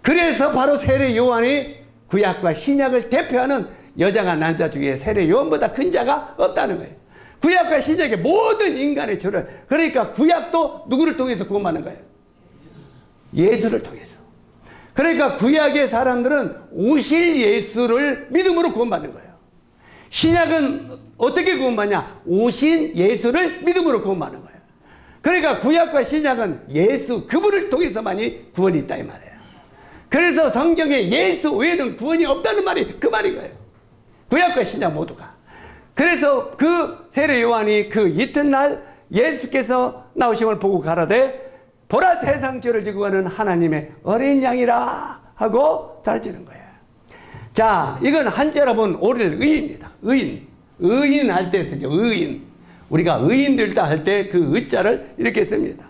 그래서 바로 세례 요한이 구약과 신약을 대표하는 여자가 난자 중에 세례 요한보다 큰 자가 없다는 거예요. 구약과 신약의 모든 인간의 죄를, 그러니까 구약도 누구를 통해서 구원받는 거예요? 예수를 통해서. 그러니까 구약의 사람들은 오실 예수를 믿음으로 구원받는 거예요. 신약은 어떻게 구원받냐? 오신 예수를 믿음으로 구원받는 거예요. 그러니까 구약과 신약은 예수 그분을 통해서만이 구원이 있다 이 말이에요. 그래서 성경에 예수 외에는 구원이 없다는 말이 그 말인 거예요. 구약과 신약 모두가. 그래서 그 세례 요한이 그 이튿날 예수께서 나오심을 보고 가라되, 보라, 세상 죄를 지고 가는 하나님의 어린 양이라 하고 가르치는 거예요. 자, 이건 한자로 본 오릴 의입니다. 의인 할 때 쓰죠. 의인. 우리가 의인들 할 때 그 의자를 이렇게 씁니다.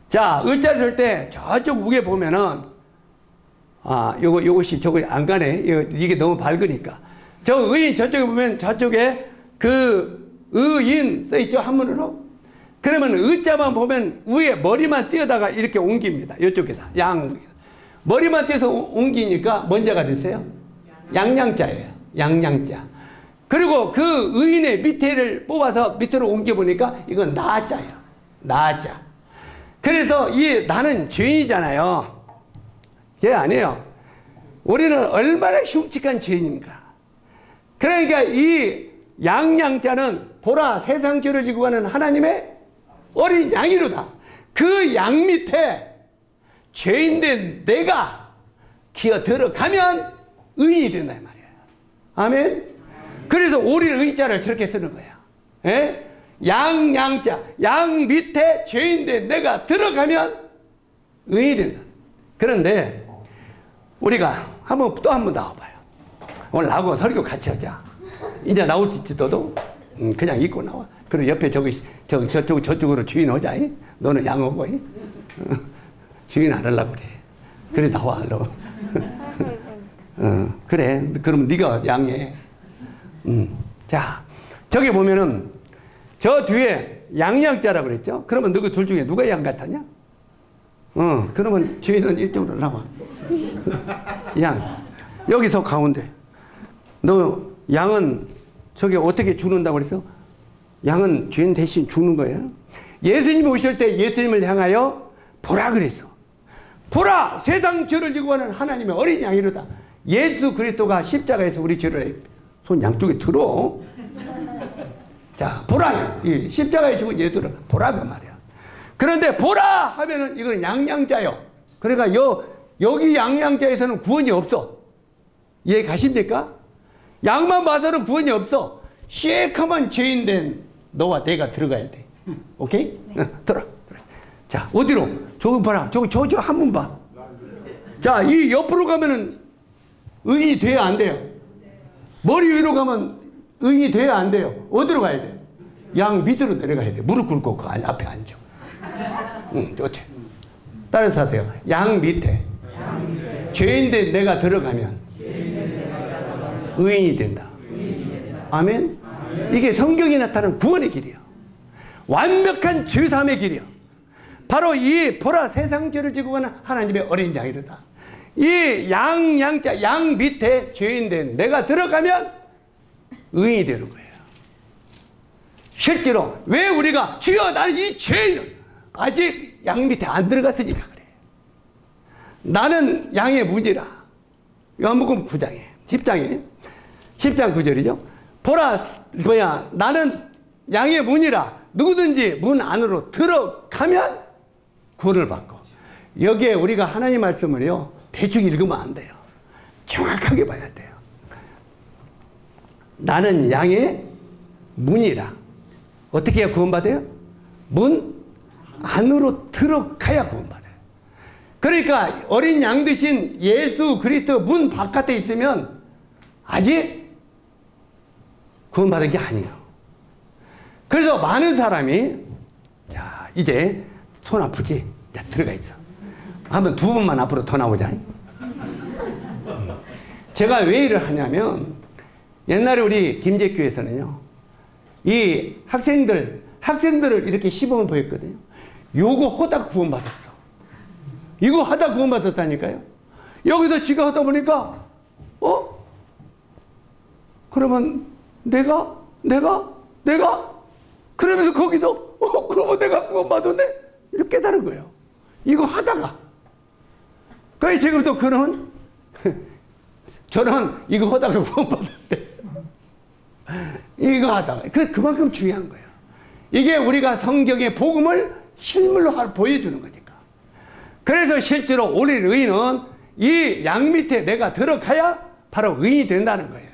자, 의자를 쓸 때 저쪽 위에 보면은, 아, 요것이 저거 안 가네. 이게 너무 밝으니까. 저 의인 저쪽에 보면 저쪽에 그 의인 써있죠. 한문으로. 그러면 의자만 보면 위에 머리만 띄어다가 이렇게 옮깁니다. 이쪽에다. 머리만 띄어서 옮기니까 뭔 자가 됐어요? 양양자예요. 양양자. 그리고 그 의인의 밑에를 뽑아서 밑으로 옮겨보니까 이건 나자예요. 나자. 그래서 이 나는 죄인이잖아요. 죄 아니에요. 우리는 얼마나 흉측한 죄인인가. 그러니까 이 양양자는 보라, 세상 죄를 지고 가는 하나님의 어린 양이로다. 그 양 밑에 죄인된 내가 기어 들어가면 의인이 된다 이 말이에요. 아멘. 그래서 오릴 의자를 저렇게 쓰는 거야. 예? 양양자, 양 밑에 죄인된 내가 들어가면 의인이 된다. 그런데 우리가 또 한 번 나와봐요. 오늘 나하고 설교 같이 하자. 이제 나올 수 있지 너도? 그냥 입고 나와. 그리고 옆에 저쪽으로 주인 오자. 너는 양 오고. 주인 안 하려고 그래. 그래 나와. 너. 그래. 그럼 네가 양해. 자, 저기 보면은 저 뒤에 양양자라고 그랬죠? 그러면 너희 둘 중에 누가 양 같았냐? 그러면 주인은 이쪽으로 나와. 양. 여기서 가운데. 너 양은 저게 어떻게 죽는다고 그랬어? 양은 주인 대신 죽는 거예요. 예수님이 오실 때 예수님을 향하여 보라 그랬어. 보라, 세상 죄를 지고 가는 하나님의 어린 양이로다. 예수 그리스도가 십자가에서 우리 죄를 손 양쪽에 들어. 자, 보라. 이 십자가에 죽은 예수를 보라고 말이야. 그런데 보라 하면은 이건 양양자요. 그러니까 여기 양양자에서는 구원이 없어. 이해 가십니까? 양만 봐서는 구원이 없어. 시커먼 죄인된 너와 내가 들어가야 돼. 오케이? 들어. 자, 어디로? 저기 봐라. 저 한 분 봐. 자, 이 옆으로 가면은 의인이 돼야 안 돼요? 머리 위로 가면 의인이 돼야 안 돼요? 어디로 가야 돼요? 양 밑으로 내려가야 돼요. 무릎 꿇고 그 앞에 앉아. 응, 좋지. 따라서 하세요. 양 밑에. 죄인데 내가 들어가면 의인이 된다. 아멘? 이게 성경에 나타난 구원의 길이야. 완벽한 죄사함의 길이야. 바로 이 보라 세상 죄를 지고 가는 하나님의 어린 양이로다. 이 양자 양 밑에 죄인된 내가 들어가면 의인이 되는 거예요. 실제로 왜 우리가 주여 나는 이 죄인은 아직 양 밑에 안 들어갔으니까 그래. 나는 양의 문이라. 요한복음 9장에 10장 9절이죠. 보라 나는 양의 문이라. 누구든지 문 안으로 들어가면 구원을 받고. 여기에 우리가 하나님 말씀을요 대충 읽으면 안 돼요. 정확하게 봐야 돼요. 나는 양의 문이라. 어떻게 해야 구원받아요? 문 안으로 들어가야 구원받아요. 그러니까 어린 양 되신 예수 그리스도 문 바깥에 있으면 아직 구원받은 게 아니에요. 그래서 많은 사람이 자 이제 손 아프지? 자 들어가 있어. 한번 두 번만 앞으로 더 나오자. 제가 왜 일을 하냐면 옛날에 우리 김제교에서는요 이 학생들을 이렇게 시범을 보였거든요. 요거 하다 구원받았어. 이거 하다 구원받았다니까요. 여기서 지가 하다 보니까 그러면 내가 그러면서 거기서 그러면 내가 구원받았네 이렇게 깨달은 거예요. 이거 하다가 그래서 지금도 저는 이거 하다가 구원받았대. 이거 하다가 그만큼 중요한 거예요. 이게 우리가 성경의 복음을 실물로 보여주는 거니까. 그래서 실제로 오늘 의인은 이 양 밑에 내가 들어가야 바로 의인이 된다는 거예요.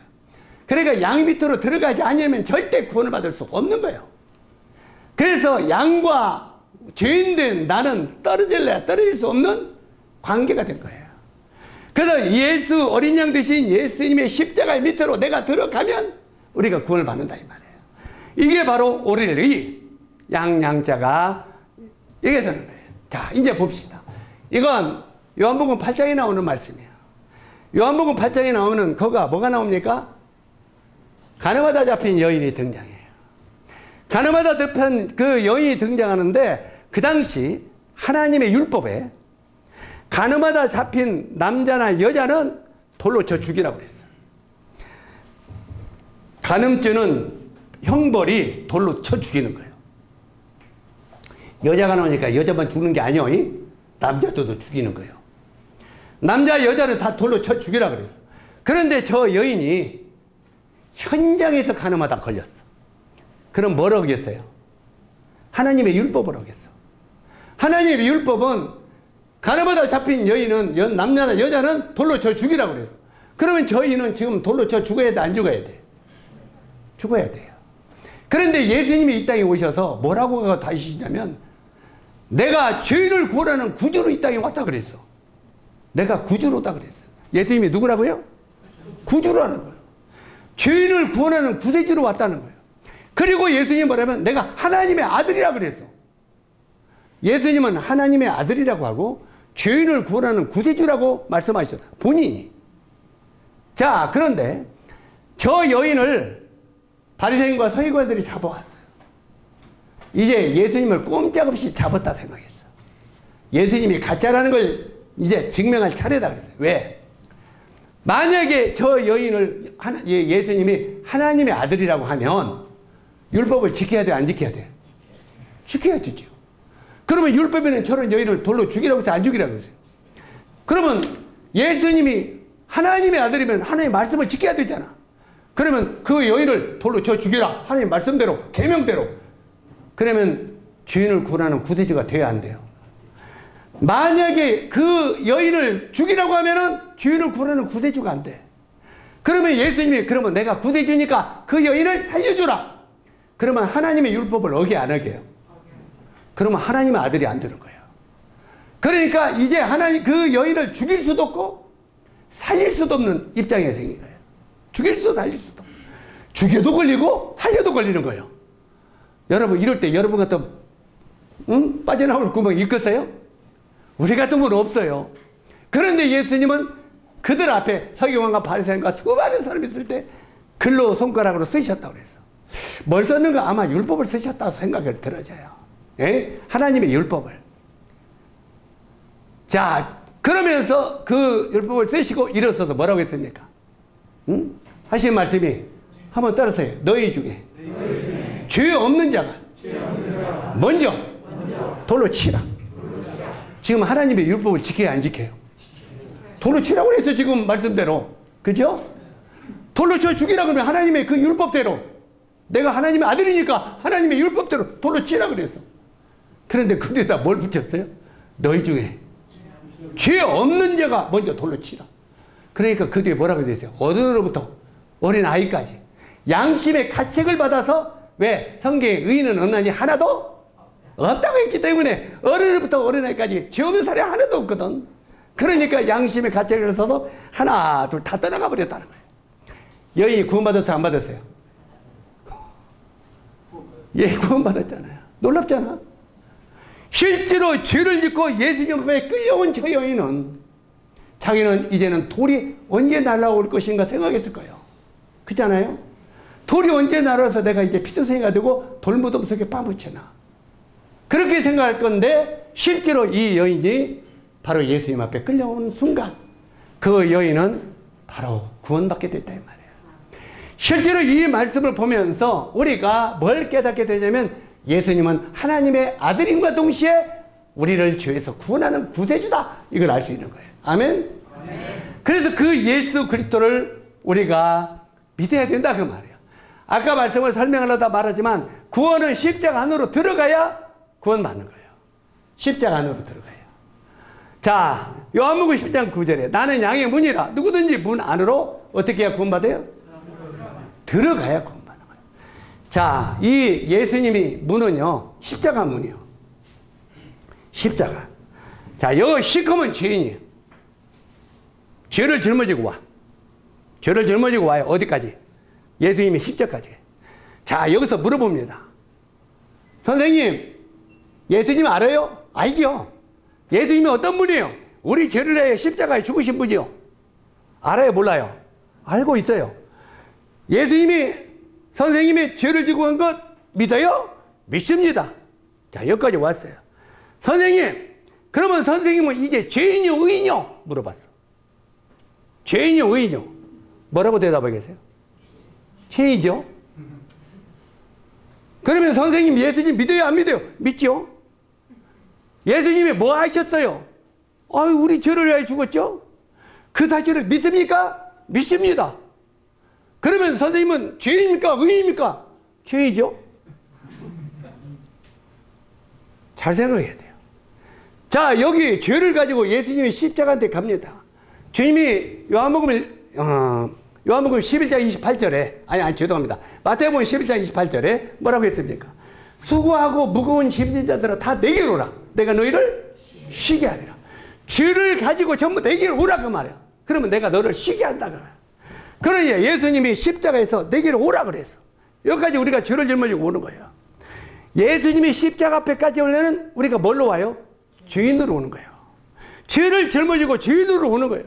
그러니까 양 밑으로 들어가지 않으면 절대 구원을 받을 수 없는 거예요. 그래서 양과 죄인된 나는 떨어질 수 없는 관계가 된 거예요. 그래서 예수 어린 양 대신 예수님의 십자가 밑으로 내가 들어가면 우리가 구원을 받는다 이 말이에요. 이게 바로 오늘 양자가 이게 되는 거예요. 자 이제 봅시다. 이건 요한복음 8장에 나오는 말씀이에요. 요한복음 8장에 나오는 거가 뭐가 나옵니까? 가늠하다 잡힌 여인이 등장해요. 가늠하다 잡힌 그 여인이 등장하는데 그 당시 하나님의 율법에 가늠하다 잡힌 남자나 여자는 돌로 쳐 죽이라고 그랬어요. 간음죄는 형벌이 돌로 쳐 죽이는 거예요. 여자가 나오니까 여자만 죽는 게 아니요. 남자도 죽이는 거예요. 남자 여자는 다 돌로 쳐 죽이라고 그랬어요. 그런데 저 여인이 현장에서 가늠하다 걸렸어. 그럼 뭘 어겼어요? 하나님의 율법을 어겼어. 하나님의 율법은 가늠하다 잡힌 여인은 남자나 여자는 돌로 쳐 죽이라고 그랬어. 그러면 저희는 지금 돌로 쳐 죽어야 돼, 안 죽어야 돼? 죽어야 돼요. 그런데 예수님이 이 땅에 오셔서 뭐라고 다시시냐면 내가 죄인을 구원하는 구주로 이 땅에 왔다 그랬어. 내가 구주로다 그랬어. 예수님이 누구라고요? 구주라는 거예요. 죄인을 구원하는 구세주로 왔다는 거예요. 그리고 예수님이 뭐라면 내가 하나님의 아들이라 그랬어. 예수님은 하나님의 아들이라고 하고 죄인을 구원하는 구세주라고 말씀하셨다. 본인이. 자, 그런데 저 여인을 바리새인과 서기관들이 잡아왔어요. 이제 예수님을 꼼짝없이 잡았다 생각했어. 예수님이 가짜라는 걸 이제 증명할 차례다 그랬어요. 왜? 만약에 저 여인을 예수님이 하나님의 아들이라고 하면 율법을 지켜야 돼, 안 지켜야 돼? 지켜야 되죠. 그러면 율법에는 저런 여인을 돌로 죽이라고 해서 안 죽이라고 했어요. 그러면 예수님이 하나님의 아들이면 하나님의 말씀을 지켜야 되잖아. 그러면 그 여인을 돌로 쳐 죽여라. 하나님 말씀대로, 계명대로. 그러면 죄인을 구원하는 구세주가 돼야 안 돼요. 만약에 그 여인을 죽이라고 하면은 죄인을 구원하는 구세주가 안 돼. 그러면 예수님이 그러면 내가 구세주니까 그 여인을 살려주라. 그러면 하나님의 율법을 어겨 안 어겨요? 그러면 하나님의 아들이 안 되는 거예요. 그러니까 이제 하나님 그 여인을 죽일 수도 없고 살릴 수도 없는 입장이 생긴 거예요. 죽일 수도 살릴 수도. 죽여도 걸리고 살려도 걸리는 거예요. 여러분 이럴 때 여러분 같은 빠져나올 구멍이 있겠어요? 우리 같은 건 없어요. 그런데 예수님은 그들 앞에 서기관과 바리새인과 수많은 사람이 있을 때 글로 손가락으로 쓰셨다고 그랬어. 뭘 썼는가? 아마 율법을 쓰셨다고 생각이 들어져요. 예? 하나님의 율법을. 자, 그러면서 그 율법을 쓰시고 일어서서 뭐라고 했습니까? 하신 말씀이 한번 따라서요. 너희 중에 죄 없는 자가 먼저 돌로 치라. 지금 하나님의 율법을 지켜야 안 지켜요? 돌로 치라고 했어 지금 말씀대로. 그죠? 돌로 쳐 죽이라 그러면 하나님의 그 율법대로, 내가 하나님의 아들이니까 하나님의 율법대로 돌로 치라 그랬어. 그런데 근데다 뭘 붙였어요? 너희 중에 죄 없는 자가 먼저 돌로 치라. 그러니까 그 뒤에 뭐라고 되세요? 어른으로부터 어린 아이까지 양심의 가책을 받아서, 왜? 성경에 의인은 없나니 하나도 없다고 했기 때문에 어른으로부터 어린아이까지 죄 없는 사람이 하나도 없거든. 그러니까 양심의 가책을 써서 하나 둘 다 떠나가 버렸다는 거예요. 여인이 구원받았어요? 안 받았어요? 예, 구원받았잖아요. 놀랍잖아. 실제로 죄를 짓고 예수님 앞에 끌려온 저 여인은 자기는 이제는 돌이 언제 날아올 것인가 생각했을 거예요. 그렇잖아요? 돌이 언제 날아와서 내가 이제 피투성이가 되고 돌무덤 속에 빠묻혀나. 그렇게 생각할 건데 실제로 이 여인이 바로 예수님 앞에 끌려온 순간 그 여인은 바로 구원받게 됐다 이 말이에요. 실제로 이 말씀을 보면서 우리가 뭘 깨닫게 되냐면 예수님은 하나님의 아들임과 동시에 우리를 죄에서 구원하는 구세주다, 이걸 알 수 있는 거예요. 아멘? 그래서 그 예수 그리스도를 우리가 믿어야 된다 그 말이에요. 아까 말씀을 설명하려다 말하지만 구원은 십자가 안으로 들어가야 구원받는 거예요. 십자가 안으로 들어가야. 자, 요한복음 10장 9절에 나는 양의 문이라 누구든지 문 안으로 어떻게 해야 구원받아요? 들어가야 구원받는 거예요. 자, 이 예수님이 문은요 십자가 문이요. 십자가. 자, 여기 시커먼 죄인이에요. 죄를 짊어지고 와. 죄를 짊어지고 와요. 어디까지? 예수님이 십자가까지. 자, 여기서 물어봅니다. 선생님, 예수님 알아요? 알죠? 예수님이 어떤 분이에요? 우리 죄를 위해 십자가에 죽으신 분이요. 알아요? 몰라요? 알고 있어요. 예수님이 선생님이 죄를 지고 간 것 믿어요? 믿습니다. 자, 여기까지 왔어요. 선생님, 그러면 선생님은 이제 죄인이요, 의인이요? 물어봤어. 죄인이요, 의인이요? 뭐라고 대답하겠어요? 죄인이죠? 그러면 선생님 예수님 믿어요, 안 믿어요? 믿죠? 예수님이 뭐 하셨어요? 아유, 우리 죄를 위하여 죽었죠? 그 사실을 믿습니까? 믿습니다. 그러면 선생님은 죄인입니까? 의인입니까? 죄이죠? 잘 생각해야 돼요. 자, 여기 죄를 가지고 예수님이 십자가한테 갑니다. 주님이 요한복음 11장 28절에, 아니, 죄송합니다. 마태복음 11장 28절에 뭐라고 했습니까? 수고하고 무거운 짐진 자들아 다 내게로 오라. 내가 너희를 쉬게 하리라. 죄를 가지고 전부 내게로 오라 그 말이야. 그러면 내가 너를 쉬게 한다 그 말이야. 그러니 예수님이 십자가에서 내게로 오라 그랬어. 여기까지 우리가 죄를 짊어지고 오는 거예요. 예수님이 십자가 앞에까지 오려면 우리가 뭘로 와요? 죄인으로 오는 거예요. 죄를 짊어지고 죄인으로 오는 거예요.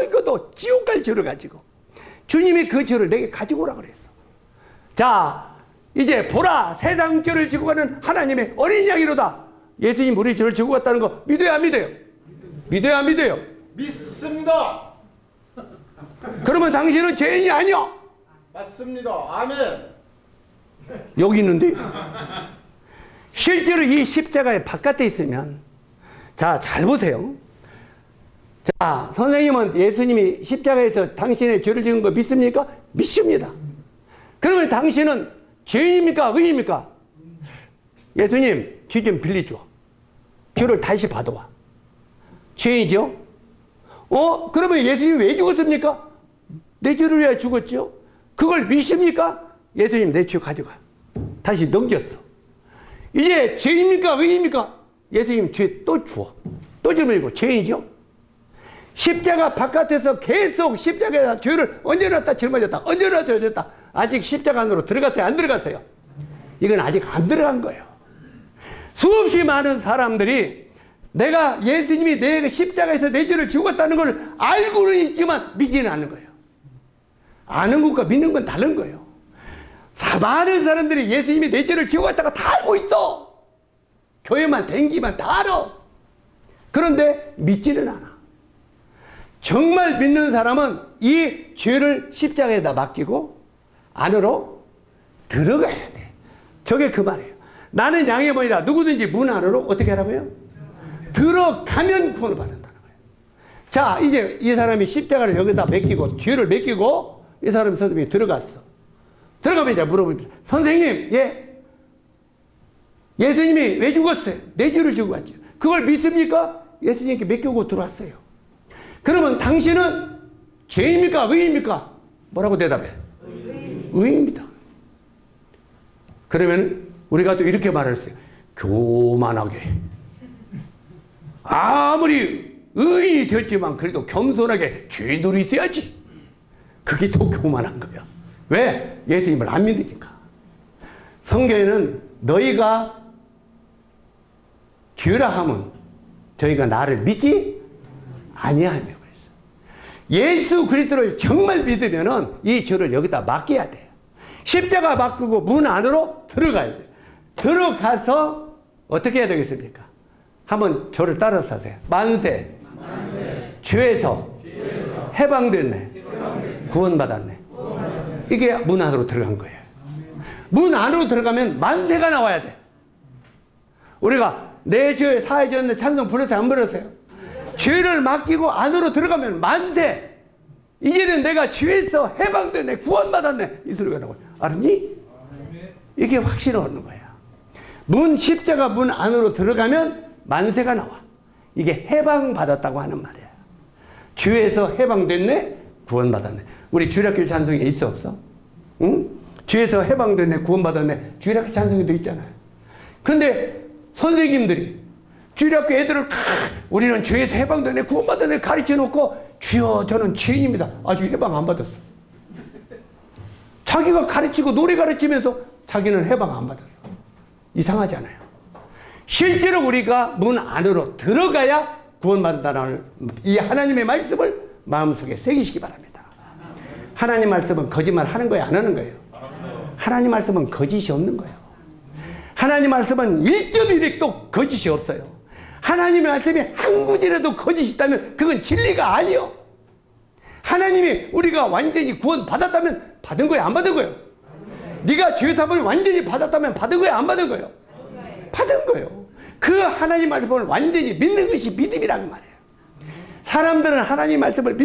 이것도 지옥 갈 죄를 가지고. 주님이 그 죄를 내게 가지고 오라 그랬어. 자, 이제 보라, 세상 죄를 지고 가는 하나님의 어린 양이로다. 예수님 우리 죄를 지고 갔다는 거 믿어요, 안 믿어요? 믿어요, 안 믿어요? 믿습니다. 그러면 당신은 죄인이 아니요? 맞습니다. 아멘. 여기 있는데? 실제로 이 십자가의 바깥에 있으면, 자, 잘 보세요. 자, 선생님은 예수님이 십자가에서 당신의 죄를 지은 거 믿습니까? 믿습니다. 그러면 당신은 죄인입니까? 의인입니까? 예수님, 죄 좀 빌려줘. 죄를 다시 받아와. 죄이죠? 그러면 예수님이 왜 죽었습니까? 내 죄를 위해 죽었죠? 그걸 믿습니까? 예수님 내 죄 가져가. 다시 넘겼어. 이제 죄입니까? 의입니까? 예수님 죄 또 주어. 또 짊어지고 죄이죠. 십자가 바깥에서 계속 십자가에다 죄를 얹어놨다 짊어졌다. 얹어놨다 얹었다. 아직 십자가 안으로 들어갔어요? 안 들어갔어요? 이건 아직 안 들어간 거예요. 수없이 많은 사람들이 내가 예수님이 내 십자가에서 내 죄를 지웠다는 걸 알고는 있지만 믿지는 않는 거예요. 아는 것과 믿는 건 다른 거예요. 많은 사람들이 예수님이 내 죄를 지워갔다가 다 알고 있어. 교회만 댕기만 다 알아. 그런데 믿지는 않아. 정말 믿는 사람은 이 죄를 십자가에다 맡기고 안으로 들어가야 돼. 저게 그 말이에요. 나는 양의 문이라 누구든지 문 안으로 어떻게 하라고요? 들어가면 구원을 받는다는 거예요. 자, 이제 이 사람이 십자가를 여기다 맡기고 죄를 맡기고 이 사람이 선생님이 들어갔어. 들어가면 이제 물어봅니다. 선생님, 예수님이 왜 죽었어요? 내 죄를 지고 갔죠. 그걸 믿습니까? 예수님께 맡기고 들어왔어요. 그러면 당신은 죄입니까? 의입니까? 뭐라고 대답해? 의입니다. 그러면 우리가 또 이렇게 말했어요. 교만하게. 아무리 의인이 되었지만 그래도 겸손하게 죄들이 있어야지. 그게 더 교만한 거야. 왜? 예수님을 안 믿으니까. 성경에는 너희가 죄라 하면 저희가 나를 믿지 아니하며 그랬어. 예수 그리스도를 정말 믿으면은 이 죄를 여기다 맡겨야 돼요. 십자가 맡기고 문 안으로 들어가야 돼요. 들어가서 어떻게 해야 되겠습니까? 한번 저를 따라서 하세요. 만세. 죄에서 해방됐네. 구원받았네. 이게 문 안으로 들어간 거예요. 문 안으로 들어가면 만세가 나와야 돼. 우리가 내 죄 사해졌는데 찬송 불렀어요? 안 불렀어요? 죄를 맡기고 안으로 들어가면 만세. 이제는 내가 죄에서 해방됐네. 구원받았네. 이 소리가 나와요. 알았니? 이게 확신을 얻는 거야. 십자가 문 안으로 들어가면 만세가 나와. 이게 해방받았다고 하는 말이야. 죄에서 해방됐네. 구원받았네. 우리 주일학교 찬송에 있어 없어? 응? 죄에서 해방됐네. 구원받았네. 주일학교 찬송에도 있잖아요. 근데 선생님들이 주일학교 애들을 우리는 죄에서 해방됐네. 구원받았네. 가르쳐 놓고 주여 저는 죄인입니다. 아직 해방 안 받았어. 자기가 가르치고 노래 가르치면서 자기는 해방 안 받았어. 이상하잖아요. 실제로 우리가 문 안으로 들어가야 구원받는다는 이 하나님의 말씀을 마음속에 새기시기 바랍니다. 하나님 말씀은 거짓말 하는 거예요? 안 하는 거예요? 하나님 말씀은 거짓이 없는 거예요. 하나님 말씀은 1.1획도 거짓이 없어요. 하나님의 말씀이 한 구절이라도 거짓이 있다면 그건 진리가 아니요. 하나님이 우리가 완전히 구원 받았다면 받은 거예요? 안 받은 거예요? 네가 죄사함을 완전히 받았다면 받은 거예요? 안 받은 거예요? 받은 거예요. 그 하나님 말씀을 완전히 믿는 것이 믿음이라는 말이에요. 사람들은 하나님 말씀을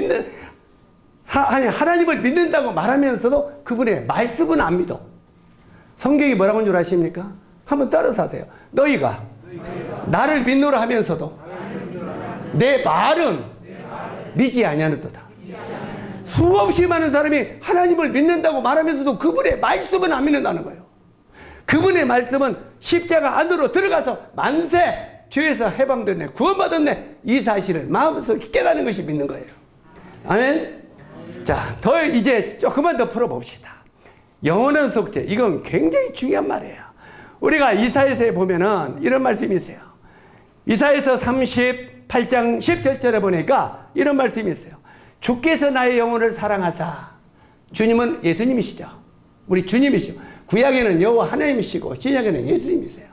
하나님을 믿는다고 말하면서도 그분의 말씀은 안 믿어. 성경이 뭐라고 한 줄 아십니까? 한번 따라서 하세요. 너희가 나를 믿노라 하면서도 내 말은 믿지 아니하는도다. 수없이 많은 사람이 하나님을 믿는다고 말하면서도 그분의 말씀은 안 믿는다는 거예요. 그분의 말씀은 십자가 안으로 들어가서 만세, 죄에서 해방됐네, 구원받았네, 이 사실을 마음속에 깨닫는 것이 믿는 거예요. 아멘. 자, 이제 조금만 더 풀어봅시다. 영원한 속죄, 이건 굉장히 중요한 말이에요. 우리가 이사야서에 보면은 이런 말씀이 있어요. 이사야서 38장 17절에 보니까 이런 말씀이 있어요. 주께서 나의 영혼을 사랑하사. 주님은 예수님이시죠. 우리 주님이시죠. 구약에는 여호와 하나님이시고 신약에는 예수님이세요.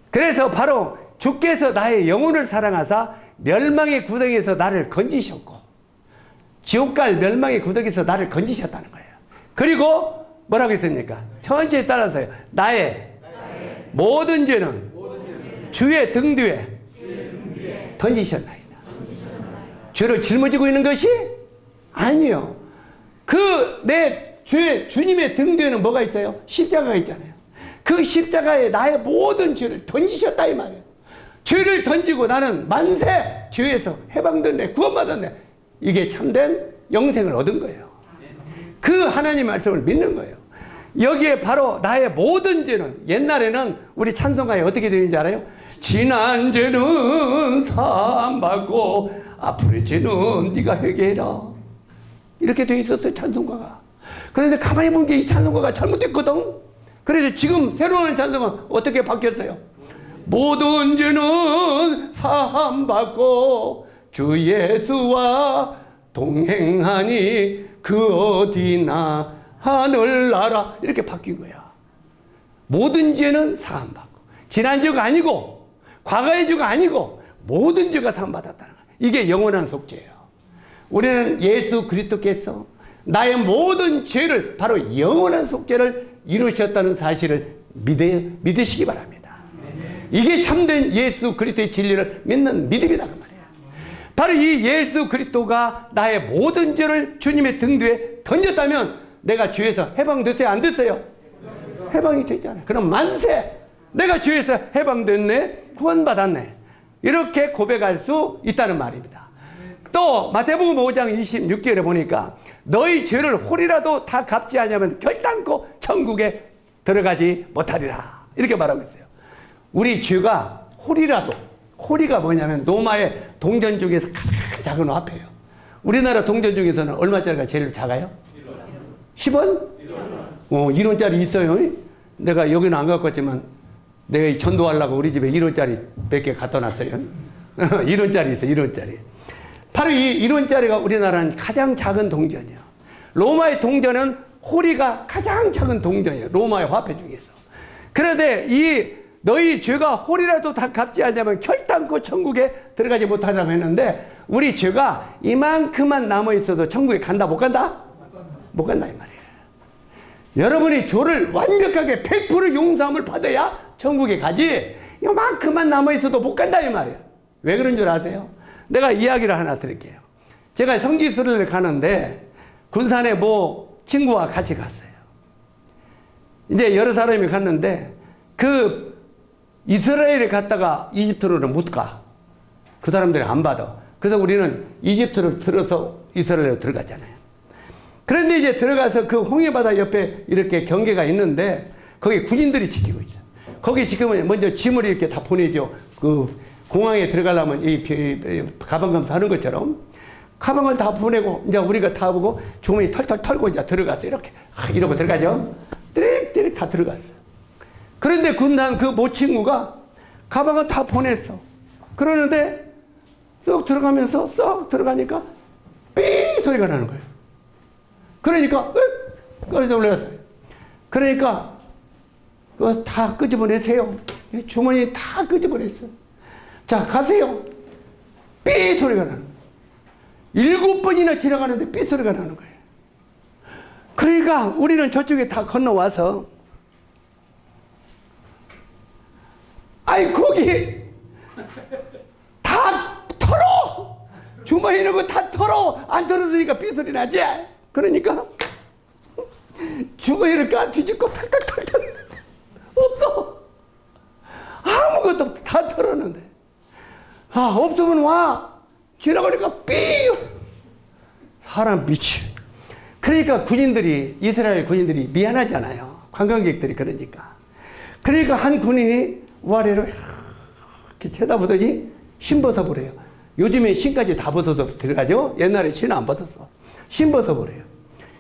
그래서 바로 주께서 나의 영혼을 사랑하사 멸망의 구덩이에서 나를 건지셨고 지옥갈 멸망의 구덩이에서 나를 건지셨다는 거예요. 그리고 뭐라고 했습니까? 천천히 따라서요. 나의 모든 죄는 주의 등 뒤에 던지셨나이다. 죄를 짊어지고 있는 것이 아니요. 주님의 등 뒤에는 뭐가 있어요? 십자가가 있잖아요. 그 십자가에 나의 모든 죄를 던지셨다 이 말이에요. 죄를 던지고 나는 만세! 죄에서 해방됐네, 구원받았네. 이게 참된 영생을 얻은 거예요. 그 하나님 말씀을 믿는 거예요. 여기에 바로 나의 모든 죄는, 옛날에는 우리 찬송가에 어떻게 되어 있는지 알아요? 지난 죄는 사함받고 앞으로의 죄는 네가 회개해라. 이렇게 되어 있었어요, 찬송가가. 그런데 가만히 보면 이 찬송가가 잘못됐거든. 그래서 지금 새로운 찬송가 어떻게 바뀌었어요? 모든 죄는 사함받고 주 예수와 동행하니 그 어디나 하늘나라. 이렇게 바뀐 거야. 모든 죄는 사함받고, 지난 죄가 아니고 과거의 죄가 아니고 모든 죄가 사함받았다는 거야. 이게 영원한 속죄예요. 우리는 예수 그리스도께서 나의 모든 죄를, 바로 영원한 속죄를 이루셨다는 사실을 믿으시기 바랍니다. 이게 참된 예수 그리스도의 진리를 믿는 믿음이다 그 말이야. 바로 이 예수 그리스도가 나의 모든 죄를 주님의 등 뒤에 던졌다면 내가 죄에서 해방됐어요, 안 됐어요? 해방이 됐잖아요. 그럼 만세! 내가 죄에서 해방됐네, 구원받았네, 이렇게 고백할 수 있다는 말입니다. 또 마태복음 5장 26절에 보니까 너희 죄를 홀이라도 다 갚지 않으면 결단코 천국에 들어가지 못하리라, 이렇게 말하고 있어요. 우리 죄가 홀이라도, 홀이가 뭐냐면 로마의 동전 중에서 가장 작은 화폐예요. 우리나라 동전 중에서는 얼마짜리가 제일 작아요? 10원? 1원짜리 있어요. 내가 여기는 안 갖고 왔지만 내가 전도하려고 우리 집에 1원짜리 몇 개 갖다 놨어요. 1원짜리 있어, 1원짜리. 바로 이 1원짜리가 우리나라는 가장 작은 동전이에요. 로마의 동전은 호리가 가장 작은 동전이에요, 로마의 화폐 중에서. 그런데 이 너희 죄가 홀이라도 다 갚지 않으면 결단코 천국에 들어가지 못하라고 했는데, 우리 죄가 이만큼만 남아있어도 천국에 간다 못 간다? 못 간다 이 말이에요. 여러분이 죄를 완벽하게 100% 용서함을 받아야 천국에 가지, 이만큼만 남아있어도 못 간다 이 말이에요. 왜 그런 줄 아세요? 내가 이야기를 하나 드릴게요. 제가 성지순례를 가는데 군산에 뭐 친구와 같이 갔어요. 이제 여러 사람이 갔는데 그 이스라엘에 갔다가 이집트로는 못 가. 그 사람들이 안 받아. 그래서 우리는 이집트를 들어서 이스라엘로 들어갔잖아요. 그런데 이제 들어가서 그 홍해바다 옆에 이렇게 경계가 있는데 거기 군인들이 지키고 있어요. 거기 지키면 먼저 짐을 이렇게 다 보내죠. 그 공항에 들어가려면 이 가방 검사하는 것처럼 가방을 다 보내고 이제 우리가 타보고 주머니 털털 털고 이제 들어갔어요. 이렇게 이러고 들어가죠. 띠릭띠릭 다 들어갔어요. 그런데 군단 그 모 친구가 가방을 다 보냈어. 그러는데 쏙 들어가면서 쏙 들어가니까 삐 소리가 나는 거예요. 그러니까 꺼내서 올라갔어요. 그러니까 그거 다 끄집어내세요. 주머니 다 끄집어냈어. 자 가세요. 삐 소리가 나는 거예요. 7번이나 지나가는데 삐 소리가 나는 거예요. 그러니까 우리는 저쪽에 다 건너와서 아이 거기 다 털어! 주머니 있는 거 다 털어! 안 털어주니까 삐소리 나지? 그러니까 주머니를 뒤집고 탁탁탁탁 없어. 아무것도 다 털었는데 아 없으면 와. 지나가니까 삐 사람 미치. 그러니까 군인들이, 이스라엘 군인들이 미안하잖아요, 관광객들이. 그러니까 한 군인이 우아래로 이렇게 쳐다보더니 신 벗어버려요. 요즘에 신까지 다 벗어서 들어가죠. 옛날에 신은 안 벗었어. 신 벗어버려요.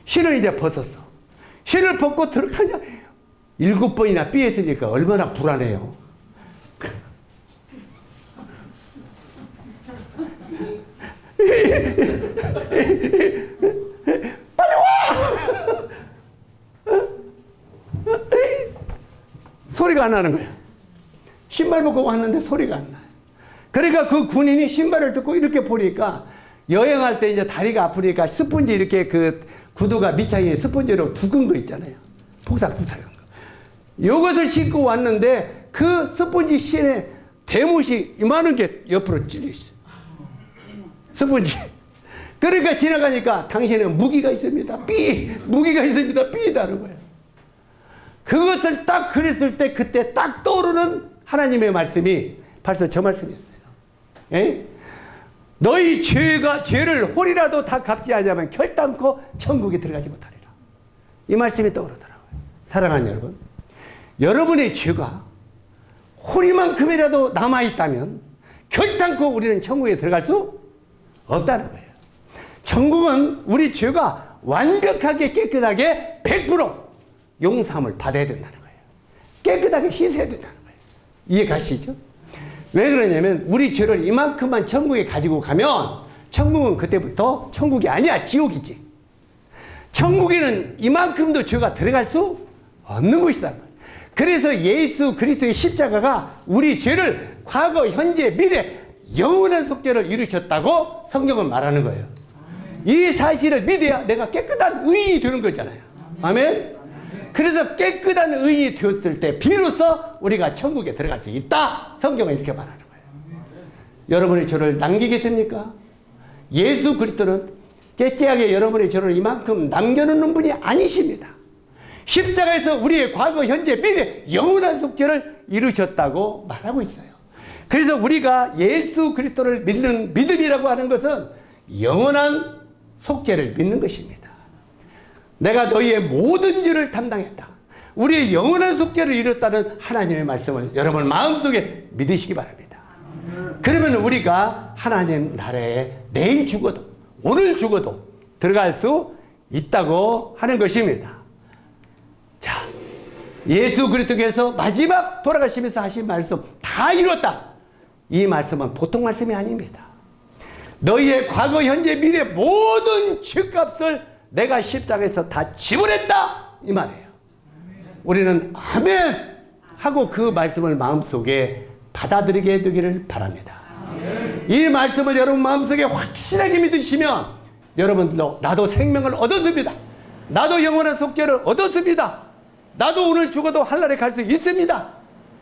신을 이제 벗었어. 신을 벗고 들어가냐 7번이나 삐했으니까 얼마나 불안해요. 빨리 와! 소리가 안 나는 거야. 신발 벗고 왔는데 소리가 안 나요. 그러니까 그 군인이 신발을 듣고 이렇게 보니까 여행할 때 이제 다리가 아프니까 스펀지 이렇게 그 구두가 밑창에 스펀지로 두근 거 있잖아요. 폭삭폭삭한 거. 이것을 신고 왔는데 그 스펀지 신에 대못이 이만한 게 옆으로 찔려 있어. 스펀지. 그러니까 지나가니까 당신은 무기가 있습니다. 삐! 무기가 있습니다. 삐다는 거예요. 그것을 딱 그랬을 때 그때 딱 떠오르는 하나님의 말씀이 벌써 저 말씀이었어요. 에? 너희 죄를 홀이라도 다 갚지 않으면 결단코 천국에 들어가지 못하리라. 이 말씀이 떠오르더라고요. 사랑하는 여러분, 여러분의 죄가 호리만큼이라도 남아있다면 결단코 우리는 천국에 들어갈 수 없다는 거예요. 천국은 우리 죄가 완벽하게 깨끗하게 100% 용서함을 받아야 된다는 거예요. 깨끗하게 씻어야 된다는 거예요. 이해 가시죠? 왜 그러냐면 우리 죄를 이만큼만 천국에 가지고 가면 천국은 그때부터 천국이 아니야, 지옥이지. 천국에는 이만큼도 죄가 들어갈 수 없는 곳이다. 그래서 예수 그리스도의 십자가가 우리 죄를 과거, 현재, 미래 영원한 속죄를 이루셨다고 성경은 말하는 거예요. 이 사실을 믿어야 내가 깨끗한 의인이 되는 거잖아요. 아멘? 그래서 깨끗한 의인이 되었을 때 비로소 우리가 천국에 들어갈 수 있다. 성경은 이렇게 말하는 거예요. 여러분의 죄를 남기겠습니까? 예수 그리스도는 째째하게 여러분의 죄를 이만큼 남겨놓는 분이 아니십니다. 십자가에서 우리의 과거, 현재, 미래 영원한 속죄를 이루셨다고 말하고 있어요. 그래서 우리가 예수 그리스도를 믿는 믿음이라고 하는 것은 영원한 속죄를 믿는 것입니다. 내가 너희의 모든 죄를 담당했다. 우리의 영원한 속죄를 이뤘다는 하나님의 말씀을 여러분 마음속에 믿으시기 바랍니다. 그러면 우리가 하나님 나라에 내일 죽어도 오늘 죽어도 들어갈 수 있다고 하는 것입니다. 자, 예수 그리스도께서 마지막 돌아가시면서 하신 말씀 다 이뤘다. 이 말씀은 보통 말씀이 아닙니다. 너희의 과거, 현재, 미래 모든 죄값을 내가 십자가에서 다 지불했다. 이 말이에요. 우리는 아멘 하고 그 말씀을 마음속에 받아들이게 되기를 바랍니다. 이 말씀을 여러분 마음속에 확실하게 믿으시면 여러분들도 나도 생명을 얻었습니다. 나도 영원한 속죄를 얻었습니다. 나도 오늘 죽어도 하늘에 갈 수 있습니다.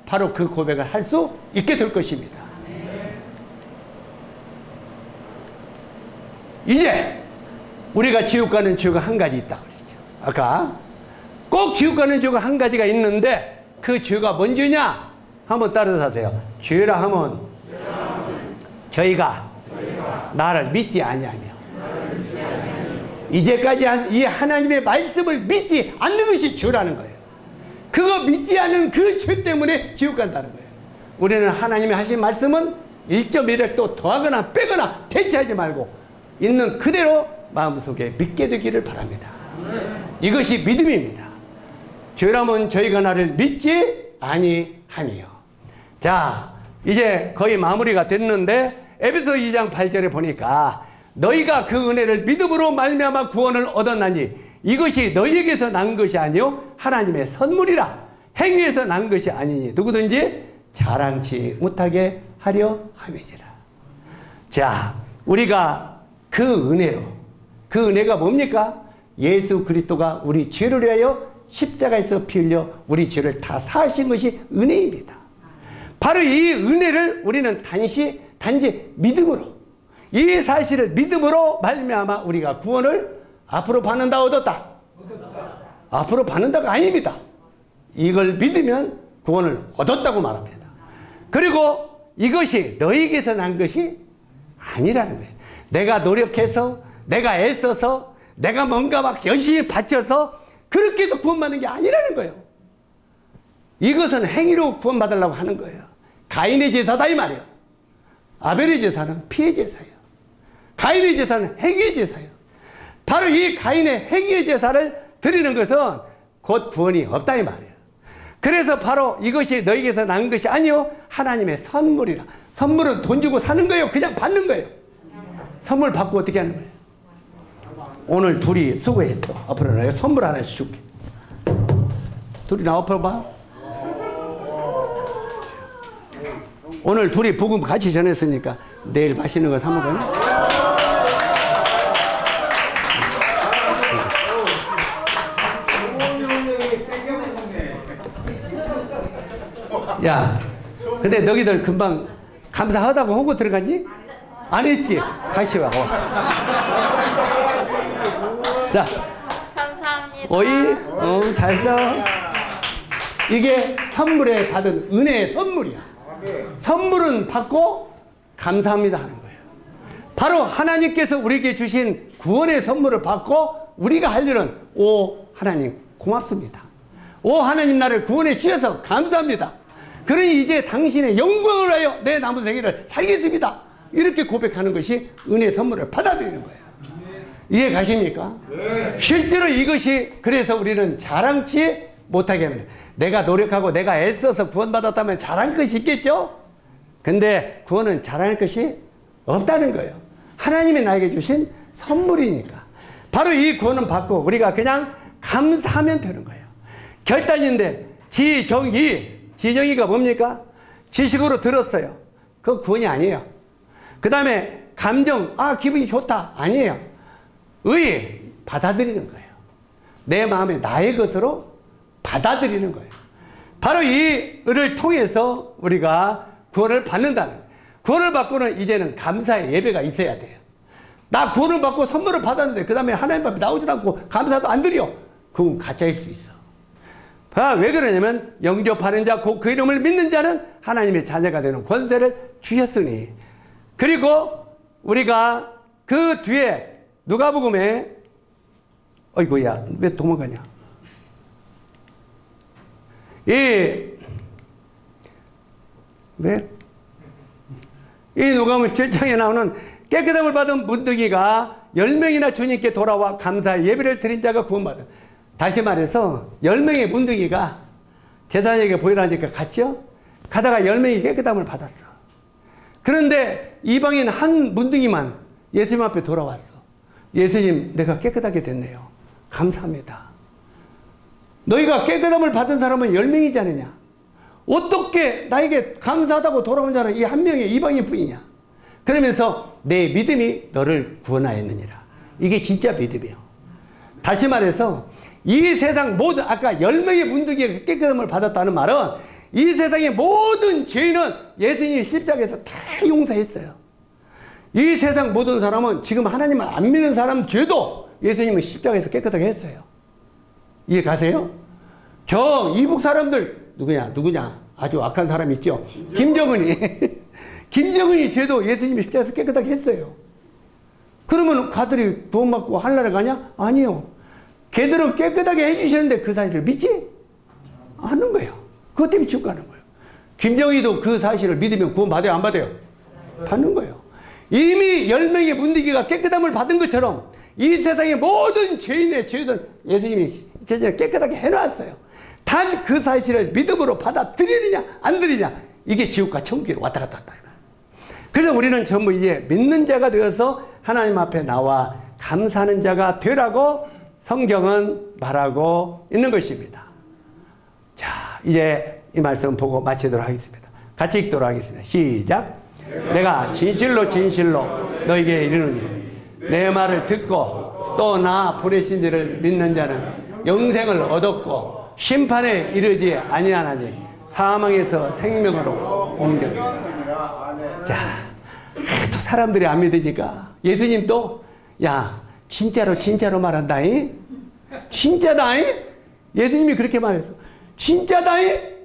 바로 그 고백을 할 수 있게 될 것입니다. 이제 우리가 지옥 가는 죄가 한 가지 있다고 그랬죠. 아까 꼭 지옥 가는 죄가 한 가지가 있는데 그 죄가 뭔 죄냐? 한번 따라서 하세요. 죄라 하면 저희가 나를 믿지 아니하며 이제까지 이 하나님의 말씀을 믿지 않는 것이 죄라는 거예요. 그거 믿지 않는 그 죄 때문에 지옥 간다는 거예요. 우리는 하나님이 하신 말씀은 1.1획도 더하거나 빼거나 대체하지 말고 있는 그대로 마음속에 믿게 되기를 바랍니다. 이것이 믿음입니다. 죄라면 저희가 나를 믿지 아니하니요. 자, 이제 거의 마무리가 됐는데 에베소 2장 8절에 보니까 너희가 그 은혜를 믿음으로 말미암아 구원을 얻었나니 이것이 너희에게서 난 것이 아니요 하나님의 선물이라. 행위에서 난 것이 아니니 누구든지 자랑치 못하게 하려 함이니라. 자, 우리가 그 은혜로, 그 은혜가 뭡니까? 예수 그리스도가 우리 죄를 위하여 십자가에서 피 흘려 우리 죄를 다 사하신 것이 은혜입니다. 바로 이 은혜를 우리는 단지 믿음으로, 이 사실을 믿음으로 말미암아 우리가 구원을 앞으로 받는다, 얻었다. 앞으로 받는다가 아닙니다. 이걸 믿으면 구원을 얻었다고 말합니다. 그리고 이것이 너희에게서 난 것이 아니라는 거예요. 내가 노력해서, 내가 애써서, 내가 뭔가 막 열심히 바쳐서 그렇게 해서 구원받는 게 아니라는 거예요. 이것은 행위로 구원받으려고 하는 거예요. 가인의 제사다 이 말이에요. 아벨의 제사는 피의 제사예요. 가인의 제사는 행위의 제사예요. 바로 이 가인의 행위의 제사를 드리는 것은 곧 구원이 없다 이 말이에요. 그래서 바로 이것이 너희에게서 난 것이 아니요 하나님의 선물이라. 선물은 돈 주고 사는 거예요. 그냥 받는 거예요. 선물 받고 어떻게 하는 거예요? 오늘 둘이 수고했어. 앞으로 내가 선물 하나씩 줄게. 둘이 나 앞으로 봐. 오늘 둘이 복음 같이 전했으니까 내일 맛있는 거 사 먹어요. 야, 근데 너희들 금방 감사하다고 하고 들어갔니? 안 했지? 같이 와. 자, 감사합니다. 오이, 잘했어. 이게 선물에 받은 은혜의 선물이야. 선물은 받고 감사합니다 하는 거예요. 바로 하나님께서 우리에게 주신 구원의 선물을 받고 우리가 할 일은 오 하나님 고맙습니다. 오 하나님 나를 구원해 주셔서 감사합니다. 그러니 이제 당신의 영광을 위하여 내 남은 생애를 살겠습니다. 이렇게 고백하는 것이 은혜 선물을 받아들이는 거예요. 이해 가십니까? 실제로 이것이 그래서 우리는 자랑치 못하게 합니다. 내가 노력하고 내가 애써서 구원받았다면 자랑할 것이 있겠죠? 근데 구원은 자랑할 것이 없다는 거예요. 하나님이 나에게 주신 선물이니까. 바로 이 구원은 받고 우리가 그냥 감사하면 되는 거예요. 결단인데 지정의가 뭡니까? 지식으로 들었어요. 그거 구원이 아니에요. 그 다음에 감정, 기분이 좋다. 아니에요. 받아들이는 거예요. 내 마음에 나의 것으로 받아들이는 거예요. 바로 이 의를 통해서 우리가 구원을 받는다는 거예요. 구원을 받고는 이제는 감사의 예배가 있어야 돼요. 나 구원을 받고 선물을 받았는데 그 다음에 하나님 앞에 나오지도 않고 감사도 안 드려. 그건 가짜일 수 있어. 왜 그러냐면 영접하는 자 곧 그 이름을 믿는 자는 하나님의 자녀가 되는 권세를 주셨으니. 그리고 우리가 그 뒤에 누가복음에 어이구야 왜 도망가냐. 이 누가복음 7장에 나오는 깨끗함을 받은 문둥이가 10명이나 주님께 돌아와 감사의 예배를 드린 자가 구원받은. 다시 말해서 10명의 문둥이가 제사장에게 보이라니까 갔죠. 가다가 10명이 깨끗함을 받았어. 그런데 이방인 한 문둥이만 예수님 앞에 돌아왔어. 예수님, 내가 깨끗하게 됐네요. 감사합니다. 너희가 깨끗함을 받은 사람은 10명이지 않느냐? 어떻게 나에게 감사하다고 돌아온 자는 이 한 명의 이방인 뿐이냐? 그러면서 내 믿음이 너를 구원하였느니라. 이게 진짜 믿음이에요. 다시 말해서 이 세상 모든, 아까 10명의 문둥이가 깨끗함을 받았다는 말은 이 세상의 모든 죄인은 예수님이 십자가에서 다 용서했어요. 이 세상 모든 사람은 지금 하나님을 안 믿는 사람 죄도 예수님은 십자가에서 깨끗하게 했어요. 이해 가세요? 이북 사람들 누구냐? 아주 악한 사람 있죠? 김정은이 죄도 예수님이 십자가에서 깨끗하게 했어요. 그러면 가들이 구원받고 하늘나라 가냐? 아니요. 걔들은 깨끗하게 해주셨는데 그 사실을 믿지 않는 거예요. 그것 때문에 지옥 가는 거예요. 김정희도 그 사실을 믿으면 구원 받아요? 안 받아요? 받는 거예요. 이미 10명의 문둥이가 깨끗함을 받은 것처럼 이 세상의 모든 죄인의 죄는 예수님이 제자를 깨끗하게 해놨어요. 단 그 사실을 믿음으로 받아들이느냐 안 들이냐, 이게 지옥과 천국으로 왔다 갔다 한다. 그래서 우리는 전부 이제 믿는 자가 되어서 하나님 앞에 나와 감사하는 자가 되라고 성경은 말하고 있는 것입니다. 자, 이제 이 말씀 보고 마치도록 하겠습니다. 같이 읽도록 하겠습니다. 시작. 내가 진실로 너에게 이르노니 내 말을 듣고 또 나 보내신 이를 믿는 자는 영생을 얻었고 심판에 이르지 아니하나니 사망에서 생명으로 옮겨지리라. 자, 또 사람들이 안 믿으니까 예수님 또 진짜로 말한다잉? 진짜다잉? 예수님이 그렇게 말했어. 진짜다잉?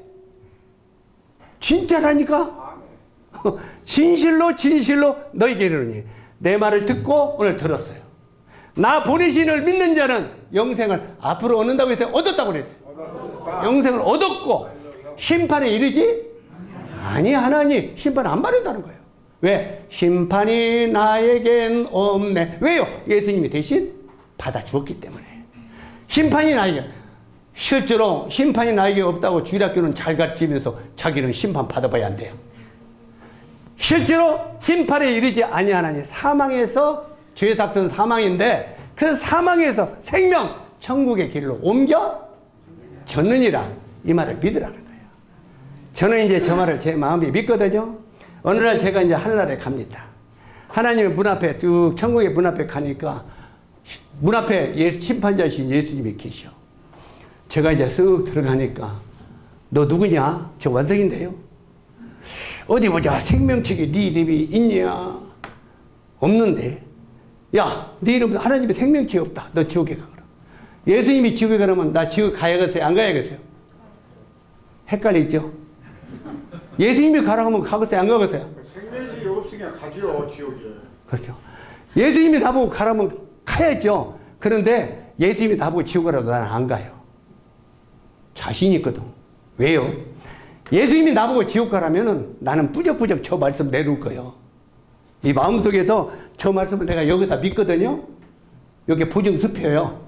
진짜라니까? 진실로 너에게 이르노니 내 말을 듣고 오늘 들었어요. 나 보내신 이를 믿는 자는 영생을 앞으로 얻는다고 해서 얻었다고 그랬어요. 영생을 얻었고 심판에 이르지 아니하나니. 심판 안 받는다는 거예요. 왜? 심판이 나에겐 없네. 왜요? 예수님이 대신 받아 주었기 때문에. 심판이 나에게, 실제로 심판이 나에게 없다고 주일학교는 잘 가르치면서 자기는 심판 받아봐야 안 돼요. 실제로 심판에 이르지 아니하나니. 사망에서, 죄삭은 사망인데 그 사망에서 생명, 천국의 길로 옮겨졌느니라. 이 말을 믿으라는 거예요. 저는 이제 저 말을 제 마음이 믿거든요. 어느 날 제가 이제 하늘나라에 갑니다. 하나님의 문 앞에 쭉 천국의 문 앞에 가니까 문 앞에 심판자이신 예수님이 계셔. 제가 이제 쓱 들어가니까 너 누구냐? 저 원석인데요. 어디 보자. 생명책에 네 이름이 있냐? 없는데. 야, 네 이름은 하나님의 생명책이 없다. 너 지옥에 가거라. 예수님이 지옥에 가려면 나 지옥 가야겠어요? 안 가야겠어요? 헷갈리죠? 예수님이 가라고 하면 가겠어요? 안 가겠어요? 생명책이 없으니까 가죠, 지옥에. 그렇죠. 예수님이 나보고 가라면 가야죠. 그런데 예수님이 나보고 지옥 가라도 나는 안 가요. 자신 있거든. 왜요? 예수님이 나보고 지옥 가라면은 나는 뿌적뿌적 저 말씀 내놓을 거예요. 이 마음속에서 저 말씀을 내가 여기다 믿거든요. 여기 보증수표예요.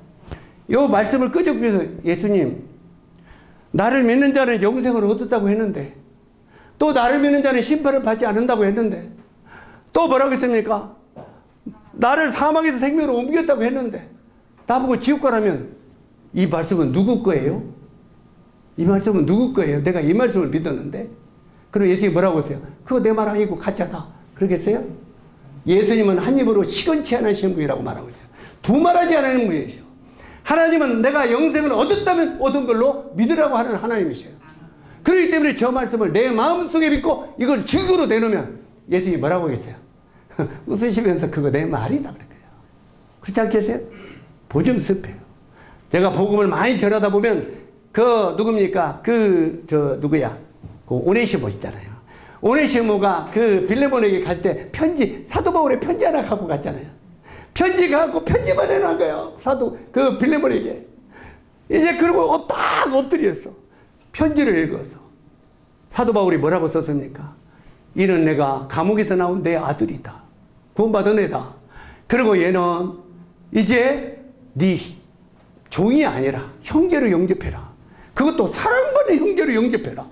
이 말씀을 끄적여서 예수님, 나를 믿는 자는 영생을 얻었다고 했는데, 또 나를 믿는 자는 심판을 받지 않는다고 했는데, 또 뭐라고 했습니까? 나를 사망에서 생명으로 옮겼다고 했는데, 나보고 지옥 가라면 이 말씀은 누구 거예요? 이 말씀은 누구 거예요? 내가 이 말씀을 믿었는데. 그럼 예수님이 뭐라고 했어요? 그거 내 말 아니고 가짜다. 그러겠어요? 예수님은 한 입으로 시건치 않으신 분이라고 말하고 있어요. 두말하지 않는 분이시죠. 하나님은 내가 영생을 얻었다면 얻은 걸로 믿으라고 하는 하나님이셔요. 그렇기 때문에 저 말씀을 내 마음속에 믿고 이걸 증거로 내놓으면 예수님이 뭐라고 하겠어요? 웃으시면서 그거 내 말이다 그럴 거예요. 그렇지 않겠어요? 보증수표예요. 제가 복음을 많이 전하다 보면 그 누굽니까? 누구야? 그 오네시모 있잖아요. 오네시모가 그 빌레몬에게 갈 때 편지, 사도 바울의 편지 하나 갖고 갔잖아요. 편지 갖고 편지만 해놓은 거예요. 그 빌레몬에게. 이제 그러고 딱 엎드렸어. 편지를 읽어서. 사도 바울이 뭐라고 썼습니까? 이는 내가 감옥에서 나온 내 아들이다. 구원받은 애다. 그리고 얘는 이제 네 종이 아니라 형제로 영접해라. 그것도 사랑받는 형제로 영접해라.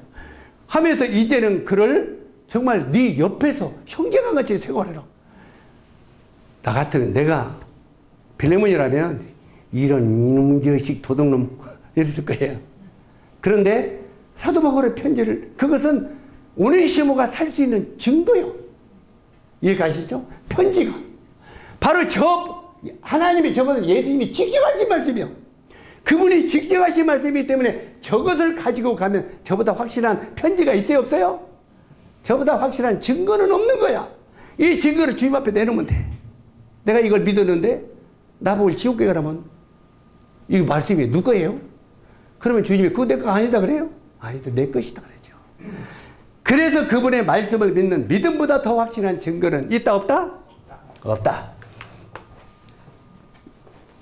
하면서 이제는 그를 정말 네 옆에서 형제가 같이 생활해라. 나 같으면 내가 빌레몬이라면 이런 이놈저식 도둑놈 이랬을 거예요. 그런데 사도 바울의 편지를, 그것은 오네시모가 살 수 있는 증거요. 이해가시죠? 편지가 바로 하나님이 저번에 예수님이 직접 하신 말씀이요. 그분이 직접 하신 말씀이기 때문에 저것을 가지고 가면 저보다 확실한 편지가 있어요, 없어요? 저보다 확실한 증거는 없는 거야. 이 증거를 주님 앞에 내놓으면 돼. 내가 이걸 믿었는데 나보고 지옥에 가라면 이 말씀이 누구예요? 그러면 주님이 그거 내 거 아니다 그래요? 아니다, 내 것이다 그러죠. 그래서 그분의 말씀을 믿는 믿음보다 더 확실한 증거는 있다 없다? 없다.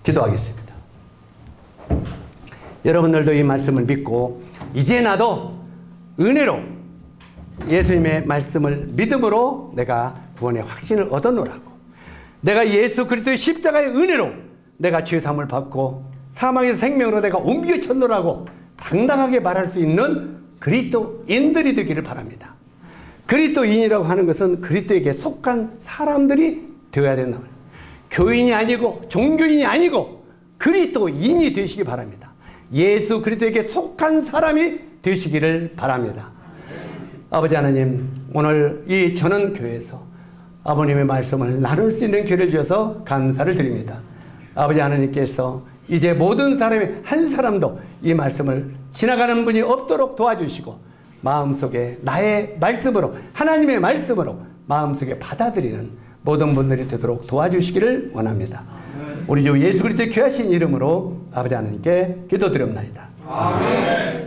기도하겠습니다. 여러분들도 이 말씀을 믿고 이제 나도 은혜로 예수님의 말씀을 믿음으로 내가 구원의 확신을 얻어놓으라고, 내가 예수 그리스도의 십자가의 은혜로 내가 죄사함을 받고 사망에서 생명으로 내가 옮겨쳤노라고 당당하게 말할 수 있는 그리스도인들이 되기를 바랍니다. 그리스도인이라고 하는 것은 그리스도에게 속한 사람들이 되어야 된다. 교인이 아니고 종교인이 아니고 그리스도인이 되시기 바랍니다. 예수 그리스도에게 속한 사람이 되시기를 바랍니다. 아버지 하나님, 오늘 이 전원교회에서 아버님의 말씀을 나눌 수 있는 기회를 주셔서 감사를 드립니다. 아버지 하나님께서 이제 모든 사람이 한 사람도 이 말씀을 지나가는 분이 없도록 도와주시고 마음속에 나의 말씀으로, 하나님의 말씀으로 마음속에 받아들이는 모든 분들이 되도록 도와주시기를 원합니다. 우리 주 예수 그리스도의 귀하신 이름으로 아버지 하나님께 기도드립니다. 아멘.